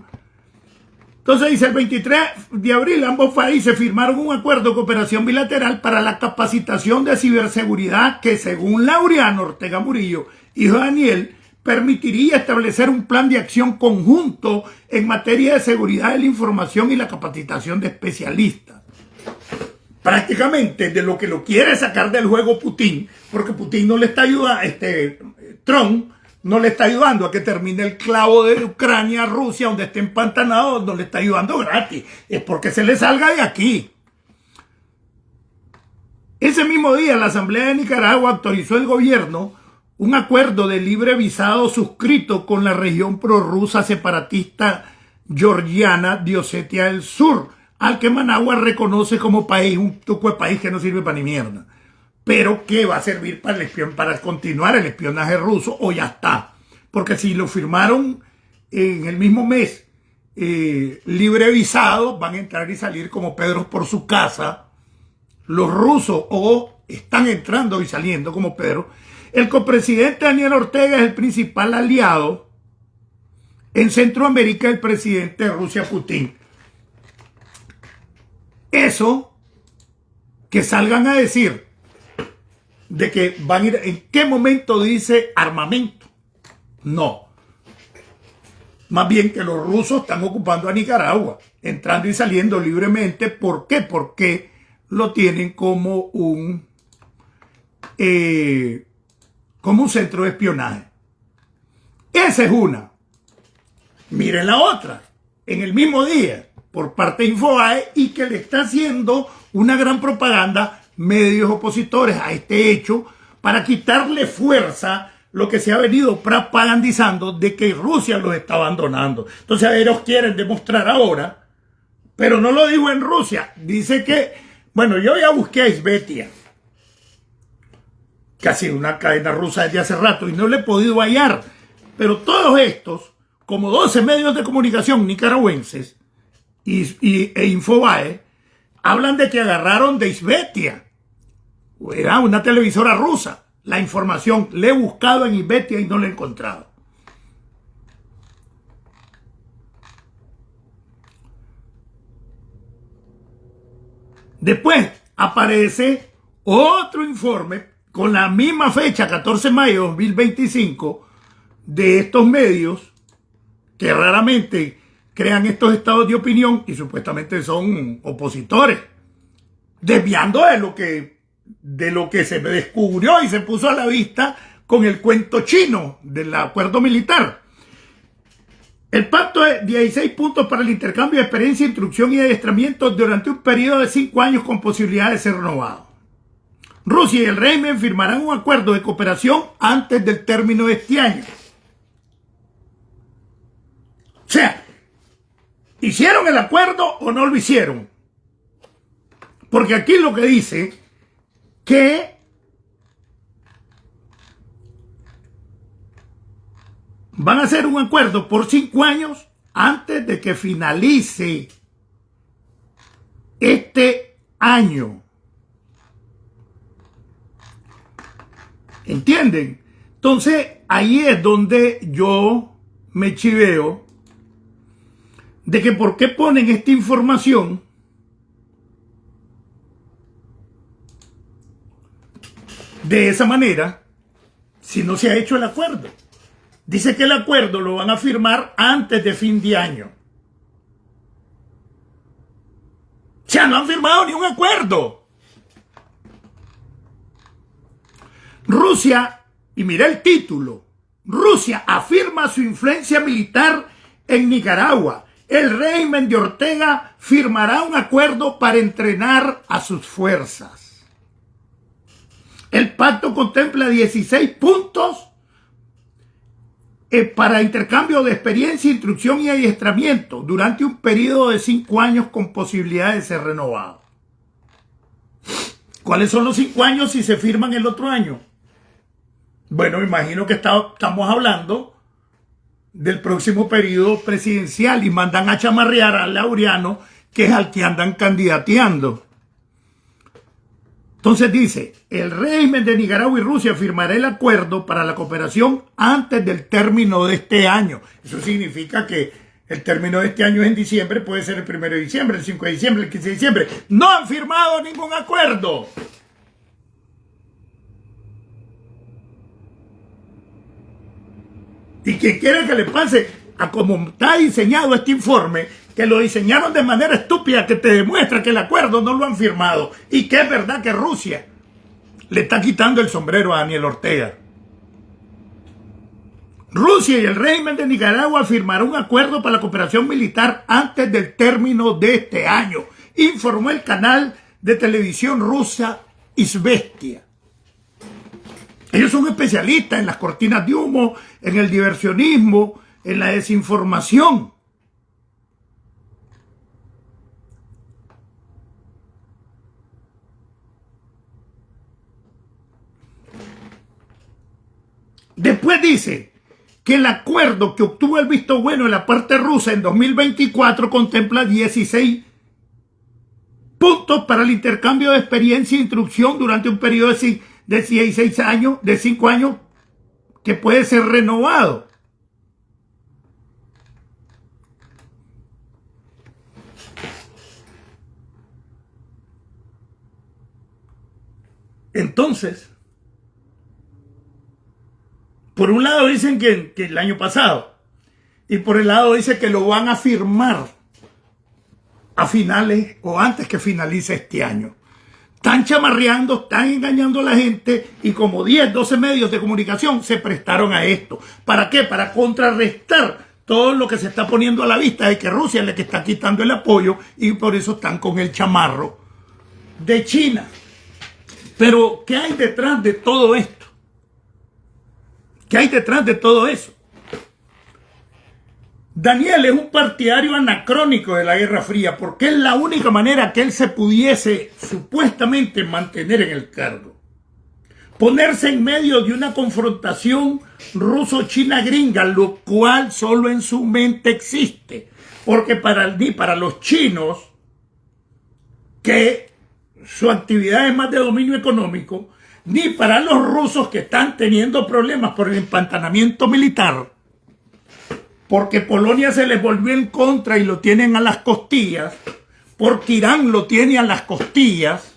Entonces dice, el 23 de abril ambos países firmaron un acuerdo de cooperación bilateral para la capacitación de ciberseguridad que, según Laureano Ortega Murillo, hijo de Daniel, permitiría establecer un plan de acción conjunto en materia de seguridad de la información y la capacitación de especialistas. Prácticamente de lo que lo quiere sacar del juego Putin, porque Putin no le está ayudando, Trump no le está ayudando a que termine el clavo de Ucrania, Rusia, donde esté empantanado, no le está ayudando gratis, es porque se le salga de aquí. Ese mismo día, la Asamblea de Nicaragua autorizó el gobierno un acuerdo de libre visado suscrito con la región prorrusa separatista georgiana de Osetia del Sur, al que Managua reconoce como país, un tuco de país que no sirve para ni mierda, pero que va a servir para continuar el espionaje ruso, o ya está. Porque si lo firmaron en el mismo mes, libre visado, van a entrar y salir como Pedro por su casa, los rusos, o están entrando y saliendo como Pedro. El copresidente Daniel Ortega es el principal aliado en Centroamérica del presidente de Rusia, Putin. Eso, que salgan a decir de que van a ir, ¿en qué momento dice armamento? No. Más bien que los rusos están ocupando a Nicaragua, entrando y saliendo libremente. ¿Por qué? Porque lo tienen como un centro de espionaje. Esa es una. Miren la otra. En el mismo día, por parte de Infobae, y que le está haciendo una gran propaganda medios opositores a este hecho para quitarle fuerza lo que se ha venido propagandizando de que Rusia los está abandonando. Entonces ellos quieren demostrar ahora, pero no lo dijo en Rusia, dice que, bueno, yo ya busqué a Izvetia, que ha sido una cadena rusa desde hace rato y no le he podido hallar, pero todos estos, como 12 medios de comunicación nicaragüenses e Infobae, hablan de que agarraron de Izvetia, era una televisora rusa, la información. Le he buscado en Izvetia y no la he encontrado. Después aparece otro informe con la misma fecha, 14 de mayo de 2025, de estos medios que raramente crean estos estados de opinión y supuestamente son opositores, desviando de lo que se descubrió y se puso a la vista con el cuento chino del acuerdo militar. El pacto de 16 puntos para el intercambio de experiencia, instrucción y adiestramiento durante un periodo de 5 años con posibilidad de ser renovado. Rusia y el régimen firmarán un acuerdo de cooperación antes del término de este año. O sea, ¿hicieron el acuerdo o no lo hicieron? Porque aquí lo que dice que van a hacer un acuerdo por 5 años antes de que finalice este año. ¿Entienden? Entonces, ahí es donde yo me chiveo de que por qué ponen esta información de esa manera si no se ha hecho el acuerdo. Dice que el acuerdo lo van a firmar antes de fin de año. O sea, no han firmado ni un acuerdo. Rusia, y mira el título, Rusia afirma su influencia militar en Nicaragua. El régimen de Ortega firmará un acuerdo para entrenar a sus fuerzas. El pacto contempla 16 puntos para intercambio de experiencia, instrucción y adiestramiento durante un periodo de 5 años con posibilidad de ser renovado. ¿Cuáles son los 5 años si se firman el otro año? Bueno, me imagino que estamos hablando del próximo periodo presidencial y mandan a chamarrear a Laureano, que es al que andan candidateando. Entonces dice, el régimen de Nicaragua y Rusia firmará el acuerdo para la cooperación antes del término de este año. Eso significa que el término de este año es en diciembre, puede ser el 1 de diciembre, el 5 de diciembre, el 15 de diciembre. No han firmado ningún acuerdo. Y quien quiere que le pase a como está diseñado este informe, que lo diseñaron de manera estúpida, que te demuestra que el acuerdo no lo han firmado y que es verdad que Rusia le está quitando el sombrero a Daniel Ortega. Rusia y el régimen de Nicaragua firmarán un acuerdo para la cooperación militar antes del término de este año, informó el canal de televisión rusa Izvestia. Ellos son especialistas en las cortinas de humo, en el diversionismo, en la desinformación. Después dice que el acuerdo que obtuvo el visto bueno en la parte rusa en 2024 contempla 16 puntos para el intercambio de experiencia e instrucción durante un periodo de 16 años, de 5 años, que puede ser renovado. Entonces, por un lado dicen que el año pasado, y por el lado dice que lo van a firmar a finales o antes que finalice este año. Están chamarreando, están engañando a la gente, y como 10, 12 medios de comunicación se prestaron a esto. ¿Para qué? Para contrarrestar todo lo que se está poniendo a la vista de que Rusia es la que está quitando el apoyo, y por eso están con el chamarro de China. Pero, ¿qué hay detrás de todo esto? ¿Qué hay detrás de todo eso? Daniel es un partidario anacrónico de la Guerra Fría, porque es la única manera que él se pudiese supuestamente mantener en el cargo. Ponerse en medio de una confrontación ruso-china gringa, lo cual solo en su mente existe. Porque para los chinos, que su actividad es más de dominio económico, ni para los rusos, que están teniendo problemas por el empantanamiento militar, porque Polonia se les volvió en contra y lo tienen a las costillas, porque Irán lo tiene a las costillas,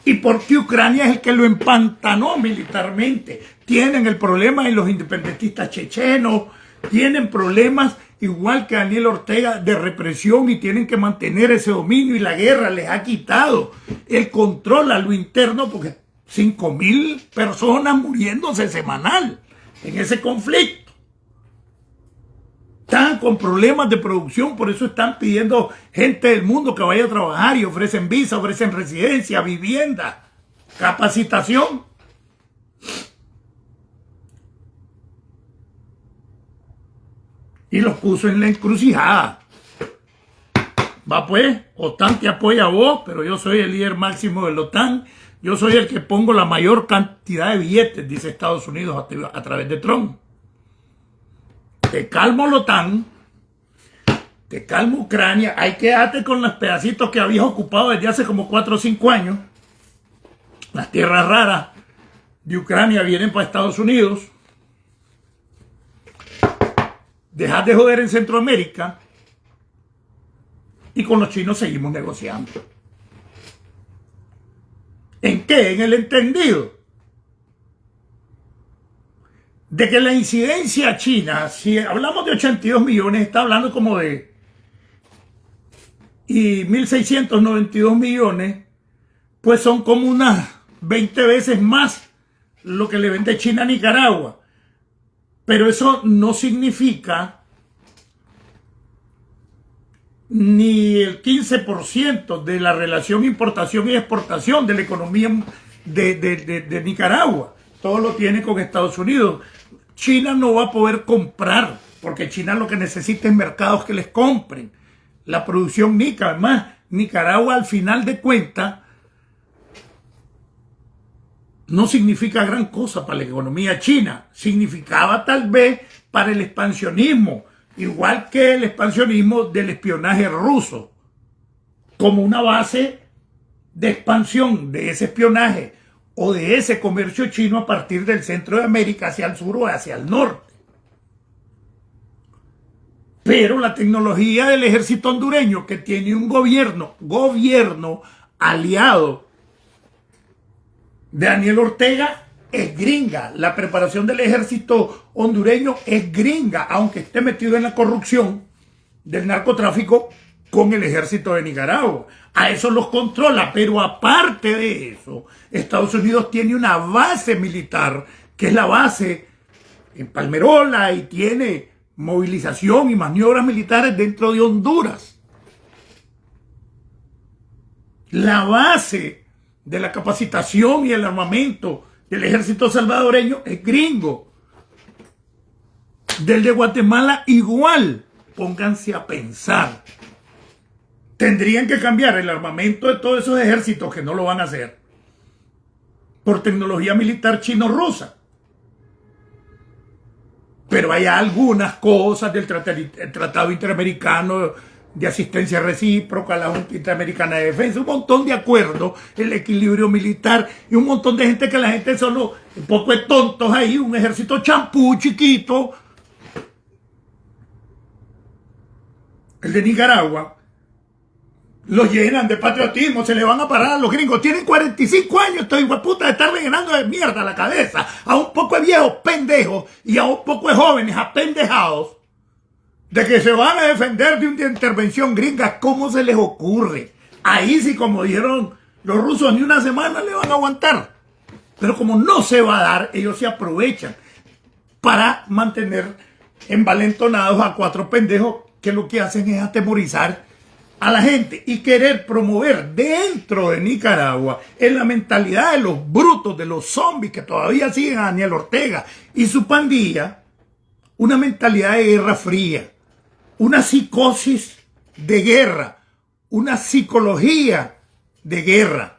y porque Ucrania es el que lo empantanó militarmente. Tienen el problema en los independentistas chechenos, tienen problemas igual que Daniel Ortega de represión, y tienen que mantener ese dominio, y la guerra les ha quitado el control a lo interno, porque 5.000 personas muriéndose semanal en ese conflicto. Están con problemas de producción, por eso están pidiendo gente del mundo que vaya a trabajar, y ofrecen visa, ofrecen residencia, vivienda, capacitación. Y los puso en la encrucijada. Va pues, OTAN te apoya a vos, pero yo soy el líder máximo de la OTAN. Yo soy el que pongo la mayor cantidad de billetes, dice Estados Unidos a través de Trump. Te calmo la OTAN, te calmo Ucrania, ahí quédate con los pedacitos que habías ocupado desde hace como 4 o 5 años. Las tierras raras de Ucrania vienen para Estados Unidos. Dejad de joder en Centroamérica, y con los chinos seguimos negociando. ¿En qué? En el entendido de que la incidencia china, si hablamos de 82 millones, está hablando como de 1.692 millones, pues son como unas 20 veces más lo que le vende China a Nicaragua. Pero eso no significa ni el 15% de la relación importación y exportación de la economía de Nicaragua. Todo lo tiene con Estados Unidos. China no va a poder comprar, porque China lo que necesita es mercados que les compren la producción nica. Además, Nicaragua, al final de cuentas, no significa gran cosa para la economía china. Significaba tal vez para el expansionismo, igual que el expansionismo del espionaje ruso, como una base de expansión de ese espionaje o de ese comercio chino a partir del centro de América hacia el sur o hacia el norte. Pero la tecnología del ejército hondureño, que tiene un gobierno aliado de Daniel Ortega, es gringa. La preparación del ejército hondureño es gringa, aunque esté metido en la corrupción del narcotráfico con el ejército de Nicaragua. A eso los controla, pero aparte de eso, Estados Unidos tiene una base militar, que es la base en Palmerola, y tiene movilización y maniobras militares dentro de Honduras. La base de la capacitación y el armamento del ejército salvadoreño es gringo. Del de Guatemala igual. Pónganse a pensar. Tendrían que cambiar el armamento de todos esos ejércitos que no lo van a hacer por tecnología militar chino-rusa. Pero hay algunas cosas del Tratado Interamericano de Asistencia Recíproca, la Junta Interamericana de Defensa, un montón de acuerdos, el equilibrio militar y un montón de gente que la gente solo, un poco de tontos ahí, un ejército champú chiquito, el de Nicaragua, los llenan de patriotismo, se le van a parar a los gringos. Tienen 45 años, estos hijueputas de estar rellenando de mierda la cabeza a un poco de viejos pendejos y a un poco de jóvenes apendejados de que se van a defender de una intervención gringa. ¿Cómo se les ocurre? Ahí sí, como dijeron los rusos, ni una semana le van a aguantar. Pero como no se va a dar, ellos se aprovechan para mantener envalentonados a 4 pendejos que lo que hacen es atemorizar a la gente y querer promover dentro de Nicaragua, en la mentalidad de los brutos, de los zombies que todavía siguen a Daniel Ortega y su pandilla, una mentalidad de guerra fría, una psicosis de guerra, una psicología de guerra,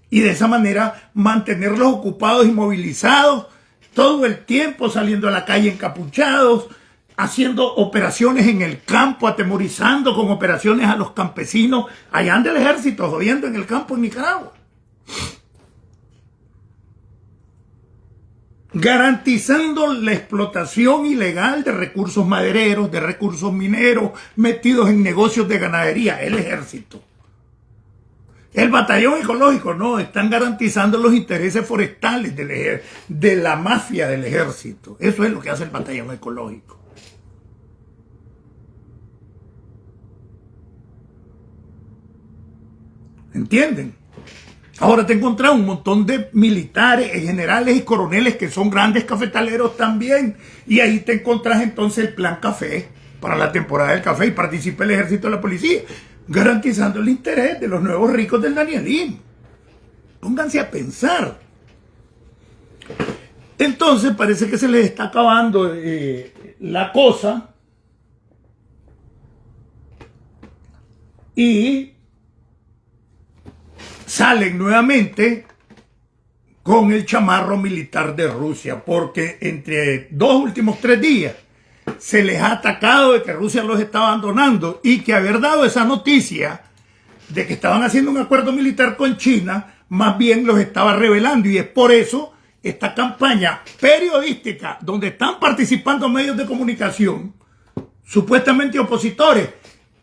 y de esa manera mantenerlos ocupados y movilizados todo el tiempo, saliendo a la calle encapuchados, haciendo operaciones en el campo, atemorizando con operaciones a los campesinos. Allá anda el ejército jodiendo en el campo en Nicaragua. Garantizando la explotación ilegal de recursos madereros, de recursos mineros, metidos en negocios de ganadería, el ejército. El batallón ecológico, no, están garantizando los intereses forestales de la mafia del ejército. Eso es lo que hace el batallón ecológico. ¿Entienden? Ahora te encontrás un montón de militares, generales y coroneles que son grandes cafetaleros también. Y ahí te encontrás entonces el plan café para la temporada del café y participa el ejército de la policía, garantizando el interés de los nuevos ricos del danielismo. Pónganse a pensar. Entonces parece que se les está acabando la cosa y salen nuevamente con el chamarro militar de Rusia, porque entre 2 últimos 3 días se les ha atacado de que Rusia los está abandonando y que haber dado esa noticia de que estaban haciendo un acuerdo militar con China, más bien los estaba revelando, y es por eso esta campaña periodística donde están participando medios de comunicación, supuestamente opositores,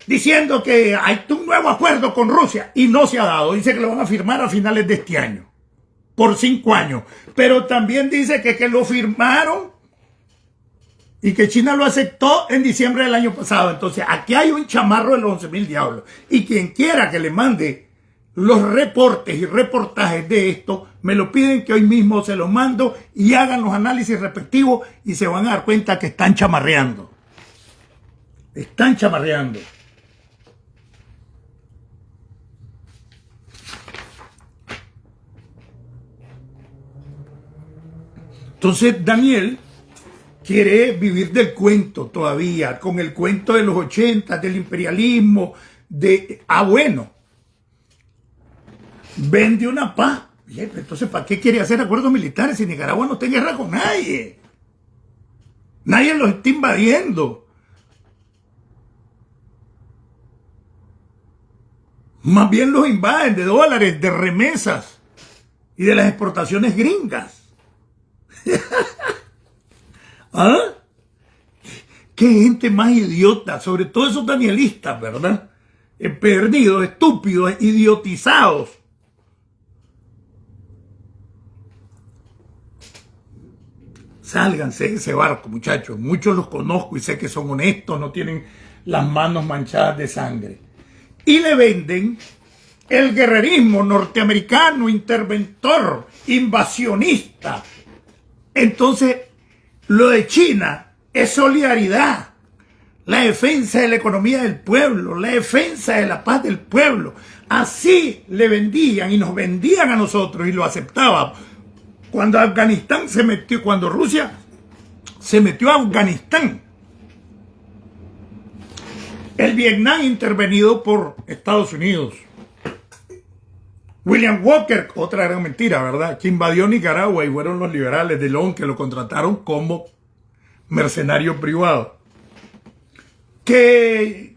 diciendo que hay un nuevo acuerdo con Rusia y no se ha dado. Dice que lo van a firmar a finales de este año, por 5 años. Pero también dice que lo firmaron y que China lo aceptó en diciembre del año pasado. Entonces aquí hay un chamarro de los 11.000 diablos. Y quien quiera que le mande los reportes y reportajes de esto, me lo piden que hoy mismo se los mando y hagan los análisis respectivos y se van a dar cuenta que están chamarreando. Están chamarreando. Entonces Daniel quiere vivir del cuento todavía, con el cuento de los 80, del imperialismo, bueno, vende una paz. Bien, entonces, ¿para qué quiere hacer acuerdos militares si Nicaragua no está en guerra con nadie? Nadie los está invadiendo. Más bien los invaden de dólares, de remesas y de las exportaciones gringas. ¿Ah? Qué gente más idiota, sobre todo esos danielistas, ¿verdad? Perdidos, estúpidos, idiotizados. Sálganse de ese barco, muchachos. Muchos los conozco y sé que son honestos, no tienen las manos manchadas de sangre. Y le venden el guerrerismo norteamericano, interventor, invasionista. Entonces, lo de China es solidaridad. la defensa de la economía del pueblo, la defensa de la paz del pueblo. Así le vendían y nos vendían a nosotros y lo aceptaba. Cuando Afganistán se metió, cuando Rusia se metió a Afganistán, el Vietnam intervenido por Estados Unidos. William Walker, otra gran mentira, ¿verdad? Que invadió Nicaragua y fueron los liberales de León que lo contrataron como mercenario privado. Que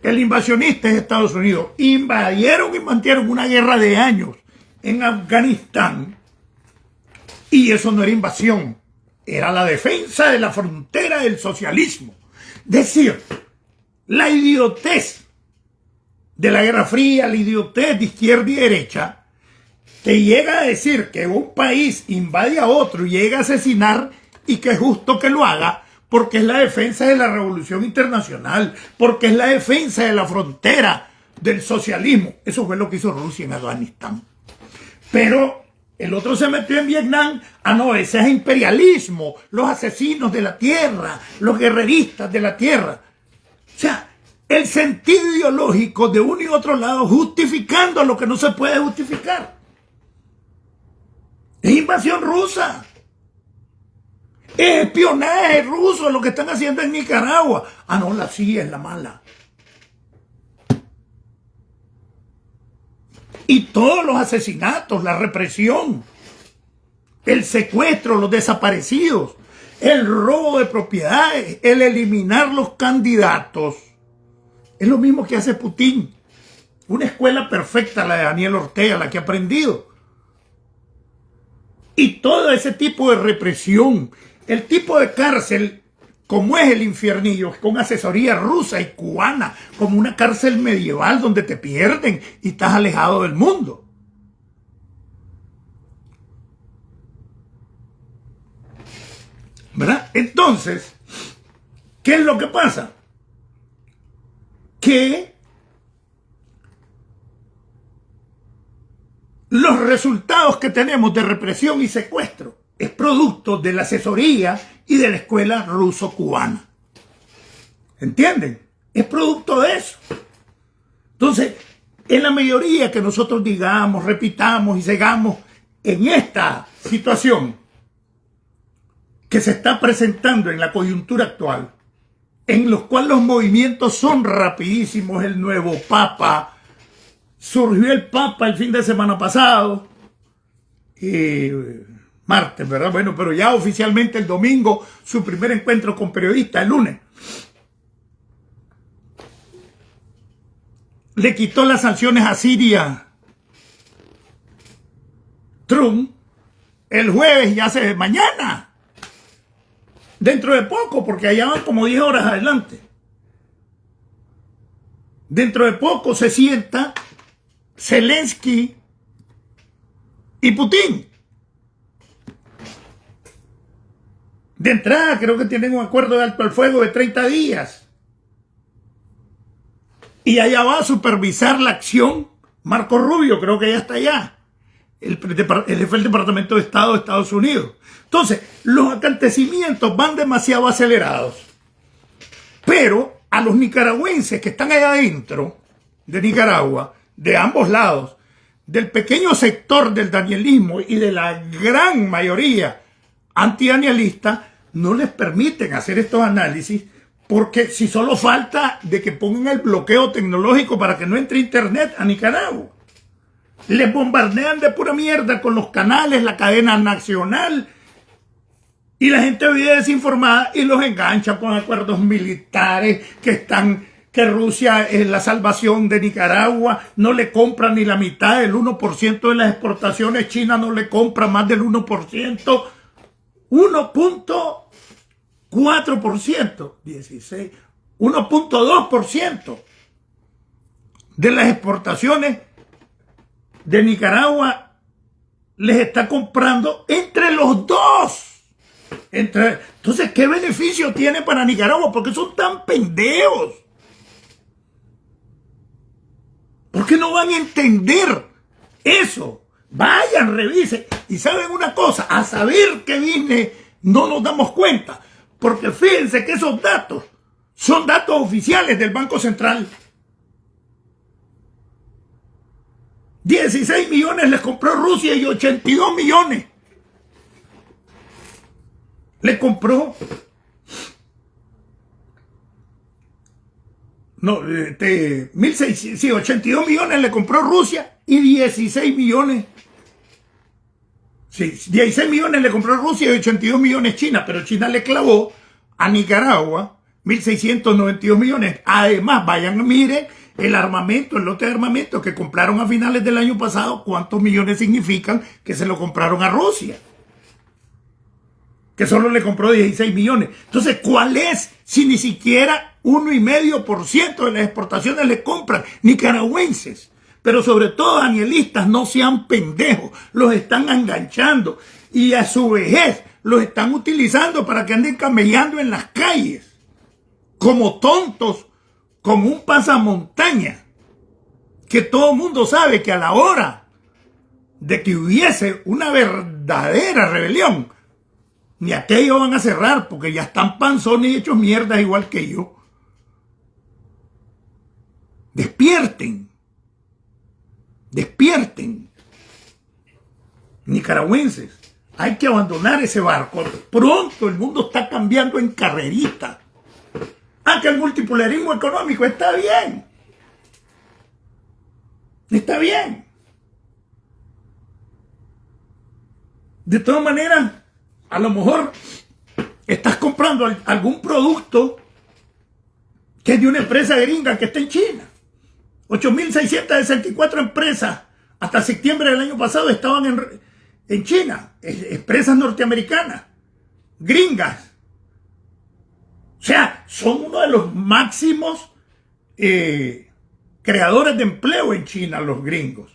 el invasionista es Estados Unidos. Invadieron y mantuvieron una guerra de años en Afganistán. Y eso no era invasión, era la defensa de la frontera del socialismo. Decir, la idiotez de la Guerra Fría, la idiotez de izquierda y derecha, te llega a decir que un país invade a otro y llega a asesinar y que es justo que lo haga porque es la defensa de la revolución internacional, porque es la defensa de la frontera del socialismo. Eso fue lo que hizo Rusia en Afganistán. Pero el otro se metió en Vietnam. Ah, no, ese es imperialismo, los asesinos de la tierra, los guerreristas de la tierra. O sea, el sentido ideológico de uno y otro lado justificando lo que no se puede justificar. Es invasión rusa. Es espionaje ruso lo que están haciendo en Nicaragua. Ah, no, la CIA es la mala. Y todos los asesinatos, la represión, el secuestro, los desaparecidos, el robo de propiedades, el eliminar los candidatos. Es lo mismo que hace Putin. Una escuela perfecta, la de Daniel Ortega, la que ha aprendido. Y todo ese tipo de represión, el tipo de cárcel, como es el Infiernillo, con asesoría rusa y cubana, como una cárcel medieval donde te pierden y estás alejado del mundo. ¿Verdad? Entonces, ¿qué es lo que pasa? Que los resultados que tenemos de represión y secuestro es producto de la asesoría y de la escuela ruso-cubana. ¿Entienden? Es producto de eso. Entonces, en la mayoría que nosotros digamos, repitamos y sigamos en esta situación que se está presentando en la coyuntura actual, en los cuales los movimientos son rapidísimos, el nuevo Papa, surgió el Papa el fin de semana pasado, martes, ¿verdad? Bueno, pero ya oficialmente el domingo, su primer encuentro con periodistas, el lunes. Le quitó las sanciones a Siria Trump el jueves, ya se mañana. Dentro de poco, porque allá van como 10 horas adelante. Dentro de poco se sienta Zelensky y Putin. De entrada creo que tienen un acuerdo de alto al fuego de 30 días. Y allá va a supervisar la acción Marco Rubio, creo que ya está allá. El jefe del Departamento de Estado de Estados Unidos. Entonces, los acontecimientos van demasiado acelerados. Pero a los nicaragüenses que están allá adentro de Nicaragua, de ambos lados, del pequeño sector del danielismo y de la gran mayoría antidanielista, no les permiten hacer estos análisis, porque si solo falta de que pongan el bloqueo tecnológico para que no entre internet a Nicaragua. Les bombardean de pura mierda con los canales, la cadena nacional, y la gente vive desinformada y los engancha con acuerdos militares que Rusia es la salvación de Nicaragua, no le compra ni la mitad, el 1% de las exportaciones, China no le compra más del 1%, 1.4%, 16, 1.2% de las exportaciones de Nicaragua les está comprando entre los dos. Entonces, ¿qué beneficio tiene para Nicaragua? ¿Por qué son tan pendejos? ¿Por qué no van a entender eso? Vayan, revisen. Y saben una cosa, a saber que vine, no nos damos cuenta. Porque fíjense que esos datos son datos oficiales del Banco Central. 16 millones les compró Rusia y 82 millones le compró. No, 1.600, sí, 82 millones le compró Rusia y 16 millones. Sí, 16 millones le compró Rusia y 82 millones China, pero China le clavó a Nicaragua 1.692 millones. Además, vayan, miren el armamento, el lote de armamento que compraron a finales del año pasado, ¿cuántos millones significan que se lo compraron a Rusia? Que solo le compró 16 millones. Entonces, ¿cuál es si ni siquiera 1,5% de las exportaciones le compran nicaragüenses? Pero sobre todo danielistas, no sean pendejos, los están enganchando y a su vejez los están utilizando para que anden camellando en las calles como tontos, como un pasamontaña, que todo el mundo sabe que a la hora de que hubiese una verdadera rebelión, ni aquellos van a cerrar porque ya están panzones y hechos mierdas igual que yo. Despierten. Despierten. Nicaragüenses, hay que abandonar ese barco. Pronto el mundo está cambiando en carrerita. Que el multipolarismo económico está bien. Está bien. De todas maneras, a lo mejor estás comprando algún producto que es de una empresa gringa que está en China. 8.664 empresas hasta septiembre del año pasado estaban en China. Empresas norteamericanas, gringas. O sea, son uno de los máximos creadores de empleo en China, los gringos.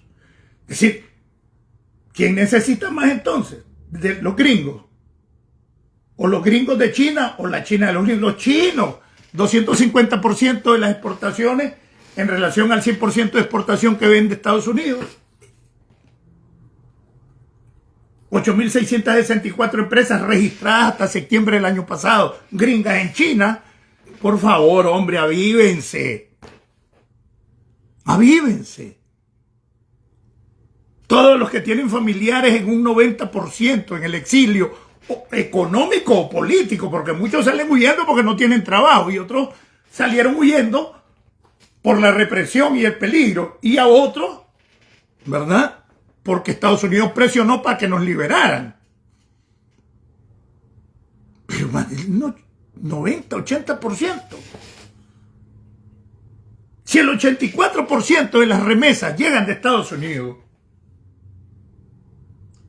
Es decir, ¿quién necesita más entonces? ¿De los gringos? ¿O los gringos de China o la China de los gringos? Los chinos, 250% de las exportaciones en relación al 100% de exportación que vende Estados Unidos. 8.664 empresas registradas hasta septiembre del año pasado, gringas en China. Por favor, hombre, avívense. Avívense. Todos los que tienen familiares en un 90% en el exilio, económico o político, porque muchos salen huyendo porque no tienen trabajo y otros salieron huyendo por la represión y el peligro, y a otros, ¿verdad?, porque Estados Unidos presionó para que nos liberaran. Pero 90, 80%. Si el 84% de las remesas llegan de Estados Unidos,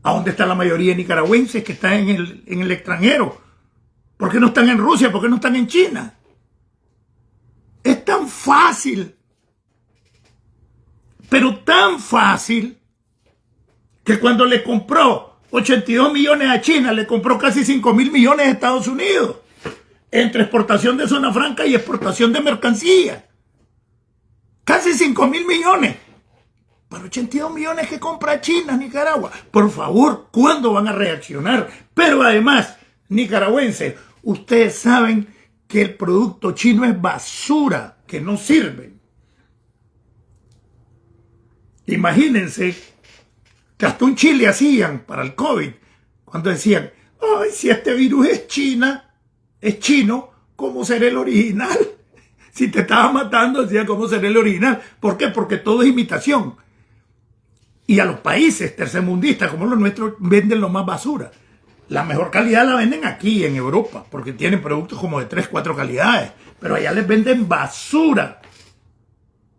¿a dónde está la mayoría de nicaragüenses que están en el extranjero? ¿Por qué no están en Rusia? ¿Por qué no están en China? Es tan fácil, pero tan fácil, que cuando le compró 82 millones a China, le compró casi 5.000 millones a Estados Unidos, entre exportación de zona franca y exportación de mercancía. Casi 5.000 millones. Para 82 millones que compra China, Nicaragua. Por favor, ¿cuándo van a reaccionar? Pero además, nicaragüenses, ustedes saben que el producto chino es basura, que no sirve. Imagínense que hasta un chile hacían para el COVID, cuando decían, ay, si este virus es chino, ¿cómo será el original? Si te estaba matando, decía, ¿cómo será el original? ¿Por qué? Porque todo es imitación. Y a los países tercermundistas como los nuestros venden lo más basura. La mejor calidad la venden aquí en Europa, porque tienen productos como de 3, 4 calidades, pero allá les venden basura.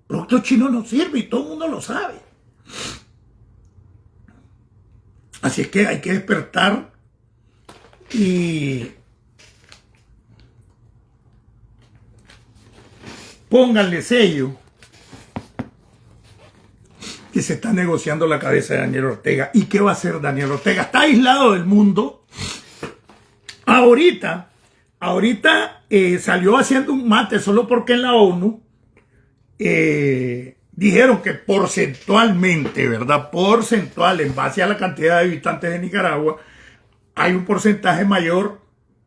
Productos chinos no sirven y todo el mundo lo sabe. Así es que hay que despertar y pónganle sello que se está negociando la cabeza de Daniel Ortega. ¿Y qué va a hacer Daniel Ortega? Está aislado del mundo. Ahorita salió haciendo un mate solo porque en la ONU dijeron que porcentualmente, ¿verdad? Porcentual, en base a la cantidad de habitantes de Nicaragua, hay un porcentaje mayor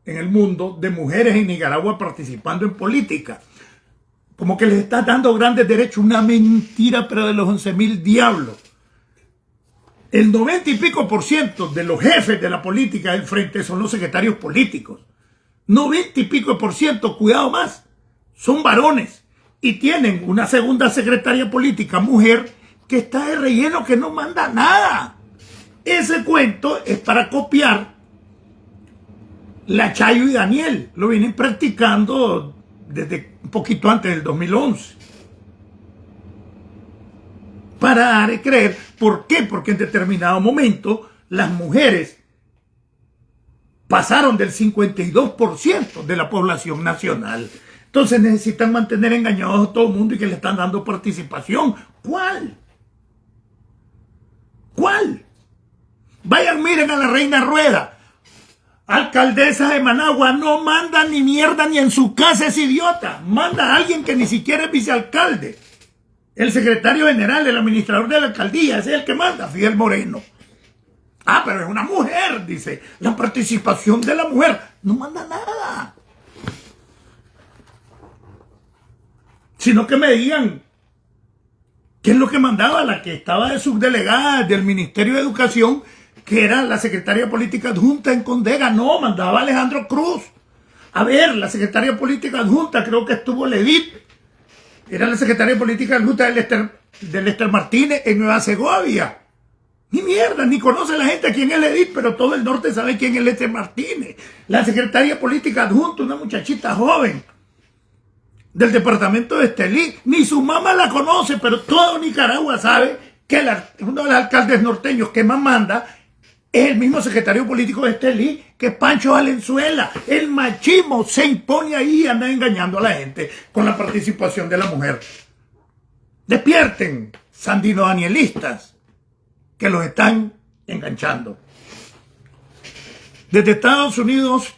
en el mundo de mujeres en Nicaragua participando en política. Como que les está dando grandes derechos, una mentira, pero de los 11.000 diablos. El 90 y pico % de los jefes de la política del frente son los secretarios políticos. 90 y pico %, cuidado más, son varones. Y tienen una segunda secretaria política, mujer, que está de relleno, que no manda nada. Ese cuento es para copiar la Chayo y Daniel. Lo vienen practicando desde un poquito antes del 2011. Para dar a creer. ¿Por qué? Porque en determinado momento las mujeres pasaron del 52% de la población nacional. Entonces necesitan mantener engañados a todo el mundo y que le están dando participación. ¿Cuál? ¿Cuál? Vayan, miren a la Reina Rueda. Alcaldesa de Managua, no manda ni mierda ni en su casa, es idiota. Manda a alguien que ni siquiera es vicealcalde. El secretario general, el administrador de la alcaldía, ese es el que manda, Fidel Moreno. Ah, pero es una mujer, dice. La participación de la mujer no manda nada. Sino que me digan qué es lo que mandaba la que estaba de subdelegada del Ministerio de Educación, que era la secretaria política adjunta en Condega. No, mandaba a Alejandro Cruz. A ver, la secretaria política adjunta, creo que estuvo Ledit, era la secretaria política adjunta de Lester Martínez en Nueva Segovia. Ni mierda, ni conoce la gente a quién es Ledit, pero todo el norte sabe quién es Lester Martínez. La secretaria política adjunta, una muchachita joven del departamento de Estelí, ni su mamá la conoce, pero todo Nicaragua sabe que uno de los alcaldes norteños que más manda es el mismo secretario político de Estelí, que es Pancho Valenzuela. El machismo se impone ahí y anda engañando a la gente con la participación de la mujer. Despierten, sandino danielistas, que los están enganchando. Desde Estados Unidos,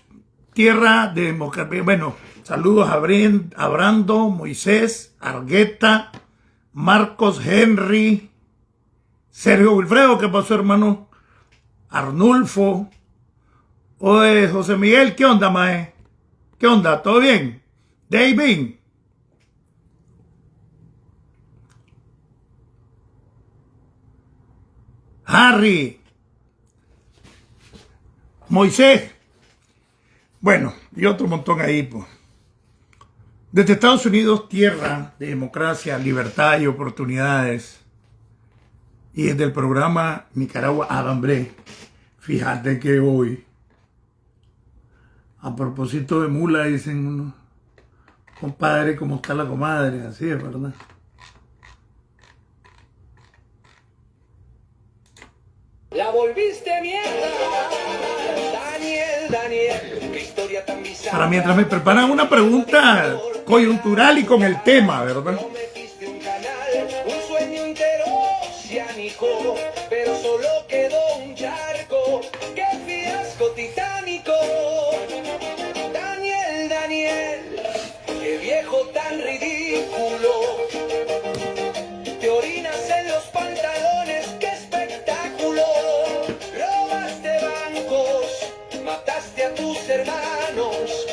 tierra de democracia. Bueno, saludos a Brando, Moisés, Argueta, Marcos, Henry, Sergio Wilfredo, ¿qué pasó, hermano? Arnulfo. Oye, José Miguel, ¿qué onda, mae? ¿Qué onda? ¿Todo bien? David. Harry. Moisés. Bueno, y otro montón ahí, pues. Desde Estados Unidos, tierra de democracia, libertad y oportunidades. Y desde el programa Nicaragua Avambré, fíjate que hoy, a propósito de mula, dicen uno, compadre, ¿cómo está la comadre? Así es, ¿verdad? La volviste mierda, Daniel, qué historia tan bizarra. Para mientras me preparan una pregunta coyuntural y con el tema, ¿verdad? Prometiste un canal, un sueño interoceánico, pero solo quedó un charco. ¡Qué fiasco titánico! Daniel, qué viejo tan ridículo. Te orinas en los pantalones, qué espectáculo. Robaste bancos, mataste a tus hermanos,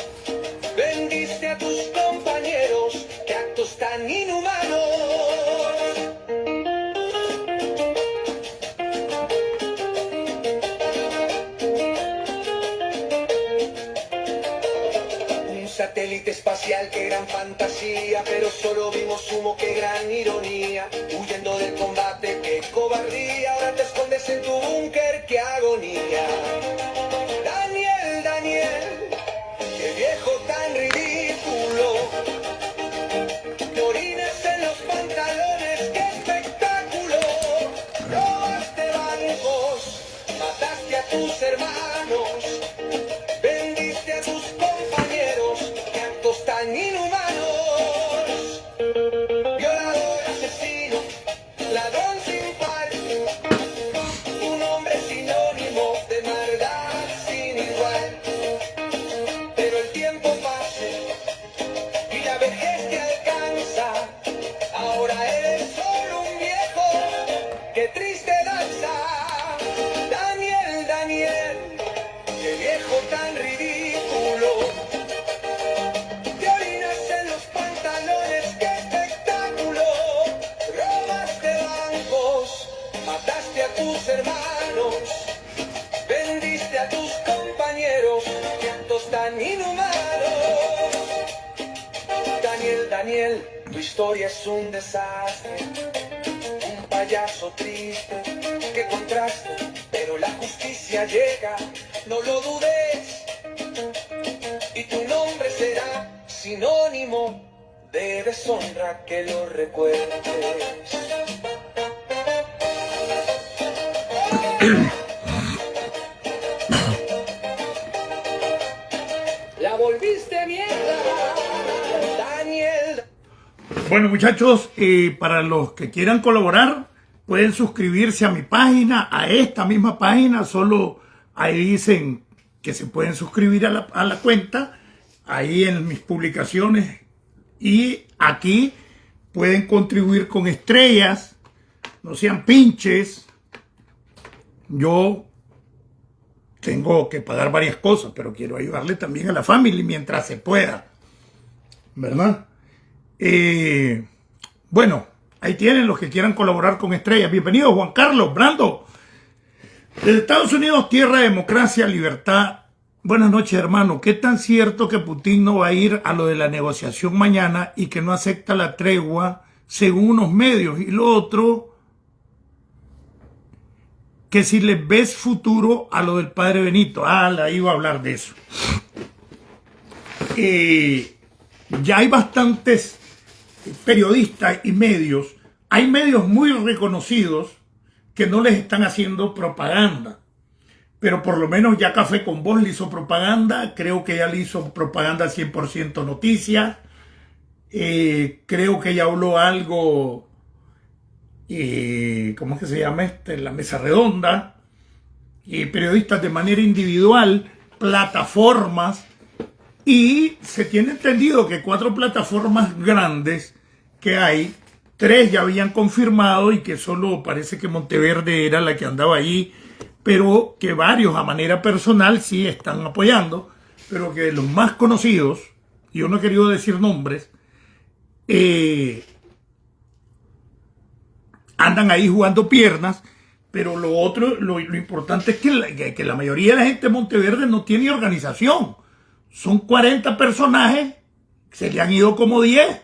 vendiste a tus compañeros, qué actos tan inhumanos. Un satélite espacial, qué gran fantasía, pero solo vimos humo, qué gran ironía. Huyendo del combate, qué cobardía, ahora te escondes en tu búnker, qué agonía. Daniel, qué viejo tan ridículo. Te orinas en los pantalones, qué espectáculo. Robaste bancos, mataste a tus hermanos, vendiste a tus compañeros, qué actos tan inhumanos. Violador, asesino, ladrón sin par, un hombre sinónimo de maldad sin igual. Pero el tiempo pasa y la vejez te alcanza. Ahora eres solo un viejo, qué triste danza. Daniel, Tu historia es un desastre, un payaso triste, que contraste, pero la justicia llega, no lo dudes, y tu nombre será sinónimo de deshonra, que lo recuerdes. La volviste mierda, Daniel. Bueno, muchachos, para los que quieran colaborar, pueden suscribirse a mi página, a esta misma página. Solo ahí dicen que se pueden suscribir a la cuenta, ahí en mis publicaciones. Y aquí pueden contribuir con estrellas, no sean pinches. Yo tengo que pagar varias cosas, pero quiero ayudarle también a la familia mientras se pueda, ¿verdad? Bueno, ahí tienen los que quieran colaborar con estrellas. Bienvenido, Juan Carlos, Brando. Desde Estados Unidos, tierra de democracia, libertad. Buenas noches, hermano. ¿Qué tan cierto que Putin no va a ir a lo de la negociación mañana y que no acepta la tregua según unos medios? Y lo otro, que si les ves futuro a lo del padre Benito. La iba a hablar de eso. Ya hay bastantes periodistas y medios. Hay medios muy reconocidos que no les están haciendo propaganda. Pero por lo menos ya Café con Voz le hizo propaganda. Creo que ya le hizo propaganda 100% Noticias. Creo que ya habló algo, ¿cómo es que se llama La Mesa Redonda. Periodistas de manera individual, plataformas. Y se tiene entendido que 4 plataformas grandes que hay, 3 ya habían confirmado y que solo parece que Monteverde era la que andaba allí, pero que varios a manera personal sí están apoyando, pero que los más conocidos, yo no he querido decir nombres, andan ahí jugando piernas. Pero lo otro, lo importante es que la mayoría de la gente de Monteverde no tiene organización. Son 40 personajes, se le han ido como 10.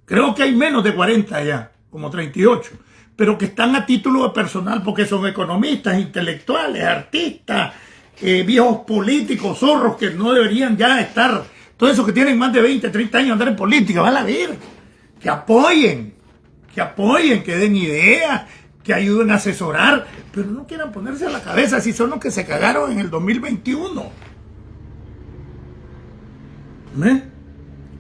Creo que hay menos de 40 ya, como 38. Pero que están a título de personal porque son economistas, intelectuales, artistas, viejos políticos, zorros que no deberían ya estar. Todos esos que tienen más de 20, 30 años andar en política, van a ver. Que apoyen, que den ideas, que ayuden a asesorar. Pero no quieran ponerse a la cabeza si son los que se cagaron en el 2021.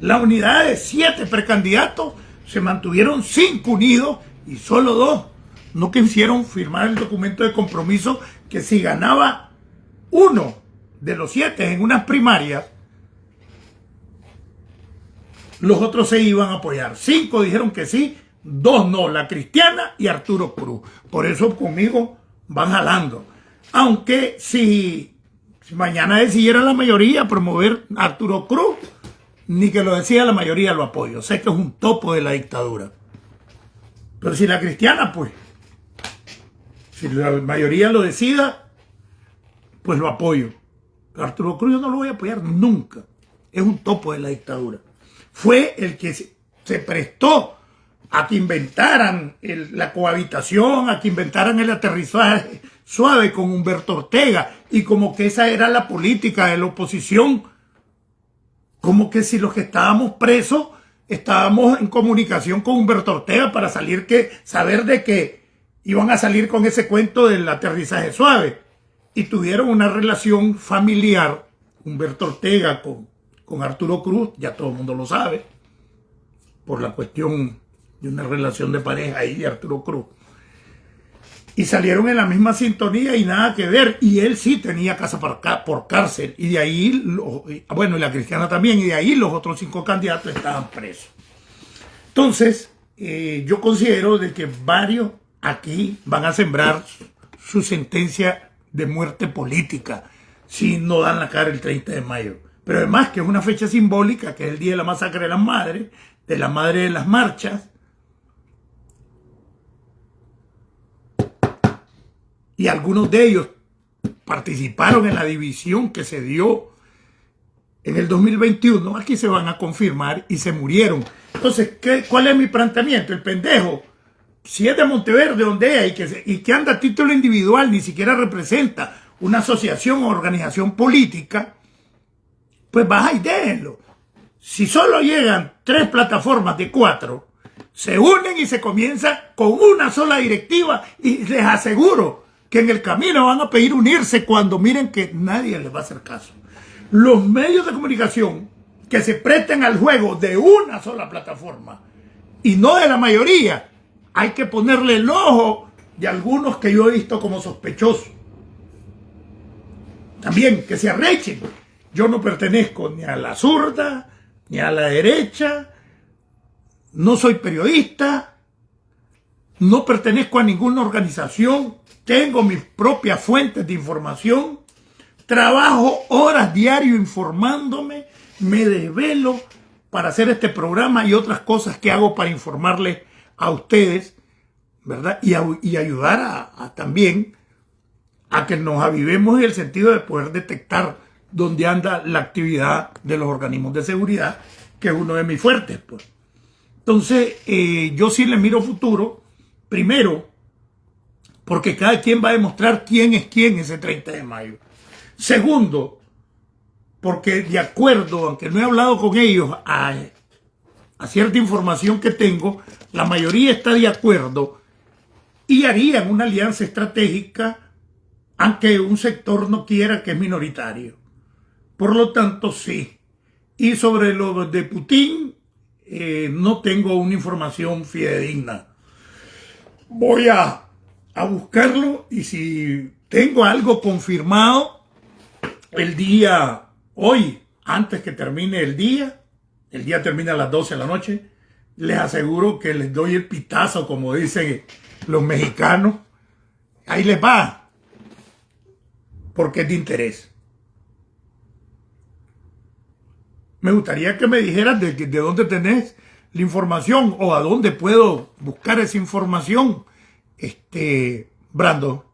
La unidad de 7 precandidatos se mantuvieron 5 unidos y solo 2 no quisieron firmar el documento de compromiso que si ganaba uno de los 7 en unas primarias, los otros se iban a apoyar. 5 dijeron que sí, 2 no, la Cristiana y Arturo Cruz. Por eso conmigo van jalando. Aunque si mañana decidiera la mayoría promover a Arturo Cruz, ni que lo decía la mayoría lo apoyo. Sé que es un topo de la dictadura. Pero si la Cristiana, pues, si la mayoría lo decida, pues lo apoyo. Pero Arturo Cruz yo no lo voy a apoyar nunca. Es un topo de la dictadura. Fue el que se prestó a que inventaran la cohabitación, a que inventaran el aterrizaje suave con Humberto Ortega, y como que esa era la política de la oposición, como que si los que estábamos presos estábamos en comunicación con Humberto Ortega para saber de que iban a salir con ese cuento del aterrizaje suave, y tuvieron una relación familiar Humberto Ortega con Arturo Cruz, ya todo el mundo lo sabe, por la cuestión de una relación de pareja ahí de Arturo Cruz. Y salieron en la misma sintonía y nada que ver. Y él sí tenía casa por cárcel. Y de ahí, bueno, y la Cristiana también. Y de ahí los otros 5 candidatos estaban presos. Entonces, yo considero de que varios aquí van a sembrar su sentencia de muerte política si no dan la cara el 30 de mayo. Pero además que es una fecha simbólica, que es el día de la masacre de las madres, de la madre de las marchas. Y algunos de ellos participaron en la división que se dio en el 2021, aquí se van a confirmar y se murieron. Entonces, ¿cuál es mi planteamiento? El pendejo, si es de Monteverde, donde es, y que anda a título individual, ni siquiera representa una asociación o organización política, pues baja y déjenlo. Si solo llegan 3 plataformas de 4, se unen y se comienza con una sola directiva, y les aseguro que en el camino van a pedir unirse cuando miren que nadie les va a hacer caso. Los medios de comunicación que se presten al juego de una sola plataforma y no de la mayoría, hay que ponerle el ojo de algunos que yo he visto como sospechosos. También que se arrechen. Yo no pertenezco ni a la zurda, ni a la derecha, no soy periodista, no pertenezco a ninguna organización, tengo mis propias fuentes de información, trabajo horas diario informándome, me desvelo para hacer este programa y otras cosas que hago para informarles a ustedes, ¿verdad? Y ayudar también a que nos avivemos en el sentido de poder detectar dónde anda la actividad de los organismos de seguridad, que es uno de mis fuertes, pues. Entonces, yo sí le miro futuro, primero, porque cada quien va a demostrar quién es quién ese 30 de mayo. Segundo, porque de acuerdo, aunque no he hablado con ellos, a cierta información que tengo, la mayoría está de acuerdo y harían una alianza estratégica, aunque un sector no quiera, que es minoritario. Por lo tanto, sí. Y sobre lo de Putin, no tengo una información fidedigna. Voy a buscarlo, y si tengo algo confirmado el día hoy, antes que termine el día termina a las 12 de la noche, les aseguro que les doy el pitazo, como dicen los mexicanos. Ahí les va, porque es de interés. Me gustaría que me dijeras de dónde tenés la información o a dónde puedo buscar esa información, Brando.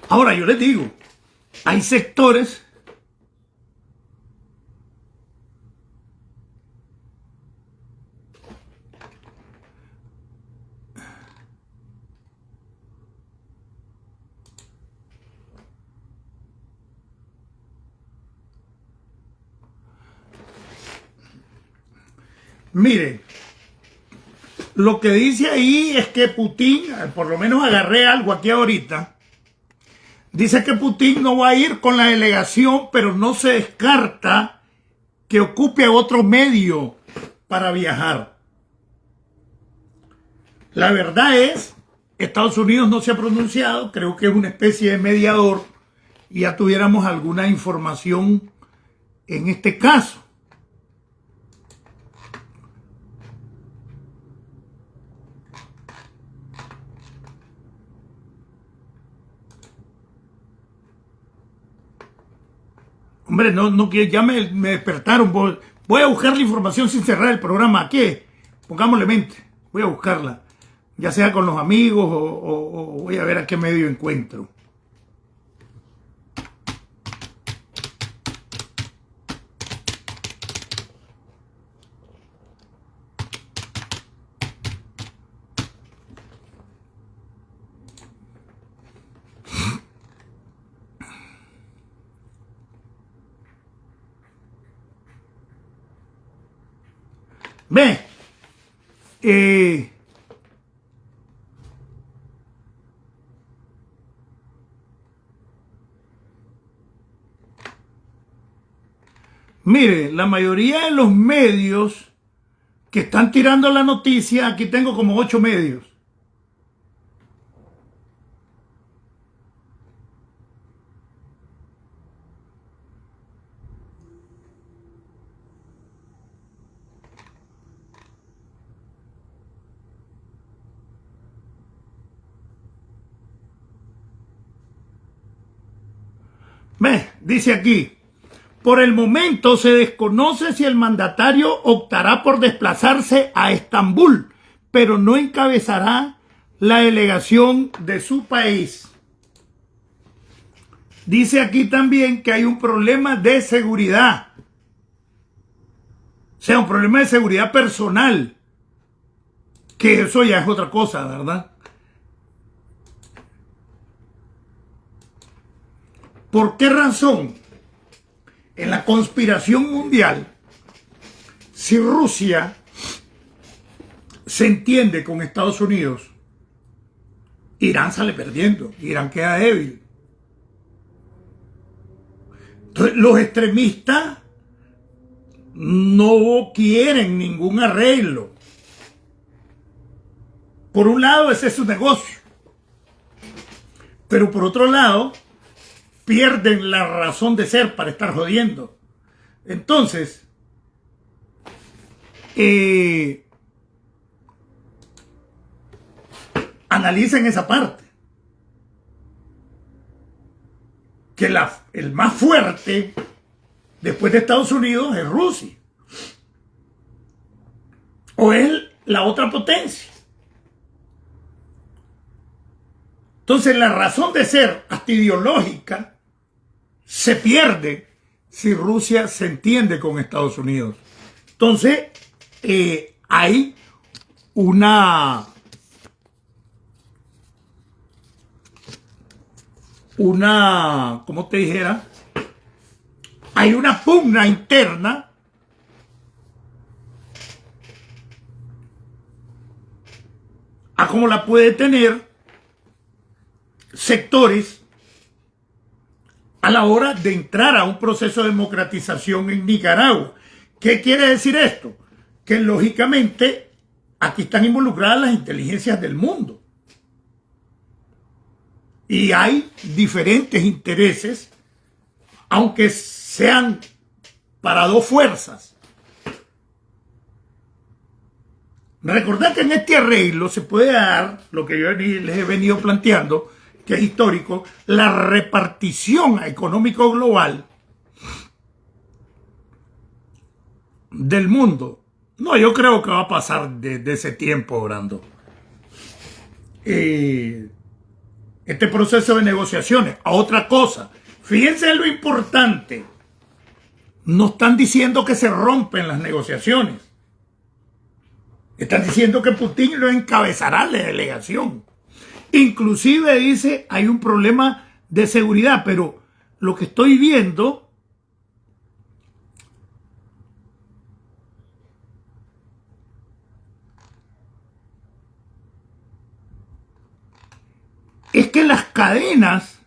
Ahora yo les digo, hay sectores miren, lo que dice ahí es que Putin, por lo menos agarré algo aquí ahorita, dice que Putin no va a ir con la delegación, pero no se descarta que ocupe otro medio para viajar. La verdad es, Estados Unidos no se ha pronunciado, creo que es una especie de mediador, y ya tuviéramos alguna información en este caso. Hombre, no quiero, ya me despertaron. Voy a buscar la información sin cerrar el programa. ¿Qué? Pongámosle mente. Voy a buscarla. Ya sea con los amigos o voy a ver a qué medio encuentro. Ve, mire, la mayoría de los medios que están tirando la noticia, aquí tengo como 8 medios. Dice aquí, por el momento se desconoce si el mandatario optará por desplazarse a Estambul, pero no encabezará la delegación de su país. Dice aquí también que hay un problema de seguridad. O sea, un problema de seguridad personal. Que eso ya es otra cosa, ¿verdad? ¿Por qué razón? En la conspiración mundial, si Rusia se entiende con Estados Unidos, Irán sale perdiendo, Irán queda débil. Entonces, los extremistas no quieren ningún arreglo. Por un lado, ese es su negocio. Pero por otro lado, pierden la razón de ser para estar jodiendo. Entonces, analicen esa parte. Que el más fuerte después de Estados Unidos es Rusia. O es la otra potencia. Entonces la razón de ser hasta ideológica se pierde si Rusia se entiende con Estados Unidos. Entonces hay una como te dijera, hay una pugna interna a cómo la puede tener sectores a la hora de entrar a un proceso de democratización en Nicaragua. ¿Qué quiere decir esto? Que lógicamente aquí están involucradas las inteligencias del mundo. Y hay diferentes intereses, aunque sean para dos fuerzas. Recordad que en este arreglo se puede dar, lo que yo les he venido planteando, que es histórico, la repartición económico global del mundo. No, yo creo que va a pasar de ese tiempo, Brando. Este proceso de negociaciones. A otra cosa, fíjense en lo importante. No están diciendo que se rompen las negociaciones. Están diciendo que Putin lo encabezará la delegación. Inclusive dice, hay un problema de seguridad, pero lo que estoy viendo es que las cadenas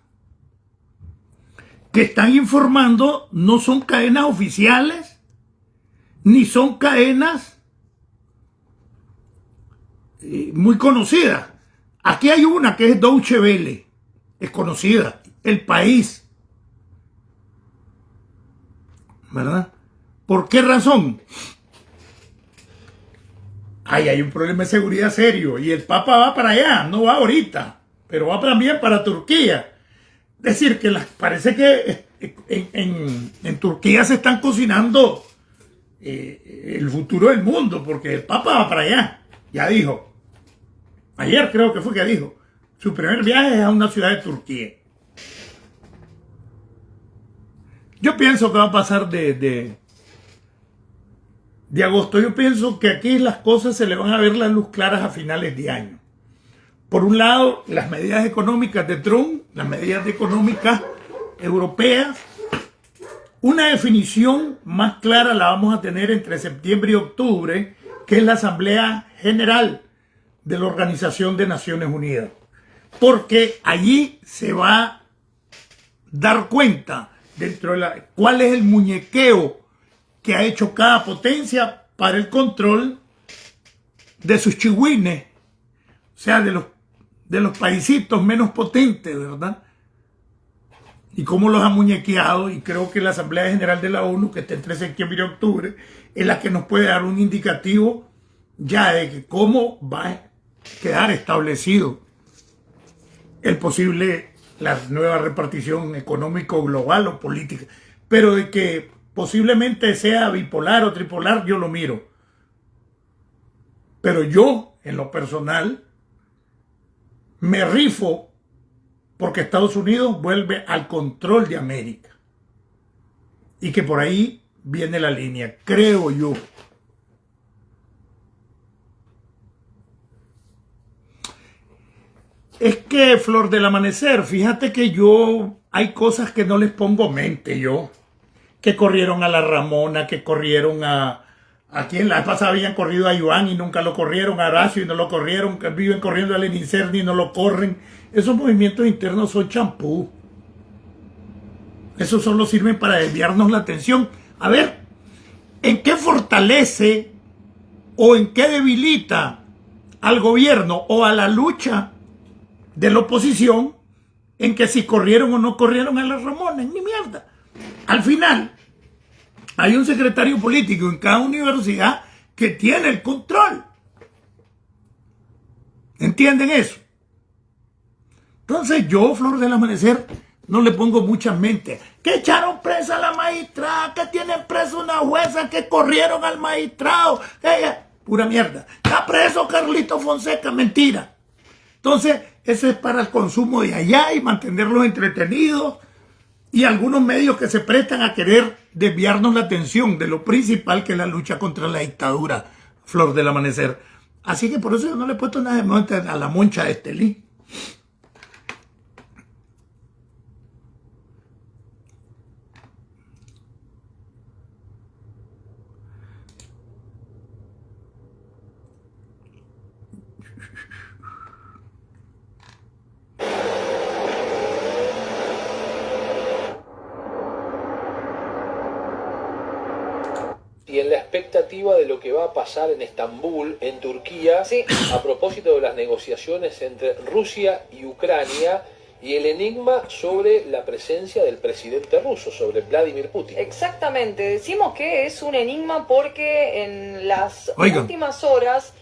que están informando no son cadenas oficiales, ni son cadenas muy conocidas. Aquí hay una que es Deutsche Welle, es conocida, El País, ¿verdad? ¿Por qué razón? Hay un problema de seguridad serio y el Papa va para allá, no va ahorita, pero va también para Turquía. Es decir, que parece que en Turquía se están cocinando el futuro del mundo, porque el Papa va para allá, ya dijo. Ayer creo que fue que dijo, su primer viaje es a una ciudad de Turquía. Yo pienso que va a pasar de agosto. Yo pienso que aquí las cosas se le van a ver las luz claras a finales de año. Por un lado, las medidas económicas de Trump, las medidas económicas europeas. Una definición más clara la vamos a tener entre septiembre y octubre, que es la Asamblea General de la Organización de Naciones Unidas. Porque allí se va a dar cuenta dentro de cuál es el muñequeo que ha hecho cada potencia para el control de sus chihuines, o sea, de los paisitos menos potentes, ¿verdad? Y cómo los ha muñequeado, y creo que la Asamblea General de la ONU, que está entre septiembre y octubre, es la que nos puede dar un indicativo ya de que cómo va a quedar establecido el posible la nueva repartición económico global o política, pero de que posiblemente sea bipolar o tripolar, yo lo miro. Pero yo, en lo personal, me rifo porque Estados Unidos vuelve al control de América. Y que por ahí viene la línea, creo yo. Es que, Flor del Amanecer, fíjate que hay cosas que no les pongo mente yo. Que corrieron a la Ramona, que corrieron a quien la vez pasada habían corrido a Iván y nunca lo corrieron, a Horacio y no lo corrieron, que viven corriendo a Lenin Cerny y no lo corren. Esos movimientos internos son champú. Esos solo sirven para desviarnos la atención. A ver, ¿en qué fortalece o en qué debilita al gobierno o a la lucha de la oposición en que si corrieron o no corrieron a la Ramona? Ni mierda. Al final, hay un secretario político en cada universidad que tiene el control. ¿Entienden eso? Entonces yo, Flor del Amanecer, no le pongo mucha mente. Que echaron presa a la magistrada, que tienen preso una jueza, que corrieron al magistrado. Pura mierda. Está preso Carlito Fonseca, mentira. Entonces, ese es para el consumo de allá y mantenerlos entretenidos. Y algunos medios que se prestan a querer desviarnos la atención de lo principal, que es la lucha contra la dictadura, Flor del Amanecer. Así que por eso yo no le he puesto nada de mente a la moncha de Estelí. Y en la expectativa de lo que va a pasar en Estambul, en Turquía, Sí. a propósito de las negociaciones entre Rusia y Ucrania y el enigma sobre la presencia del presidente ruso, sobre Vladimir Putin. Exactamente, decimos que es un enigma porque en las Oigan. últimas horas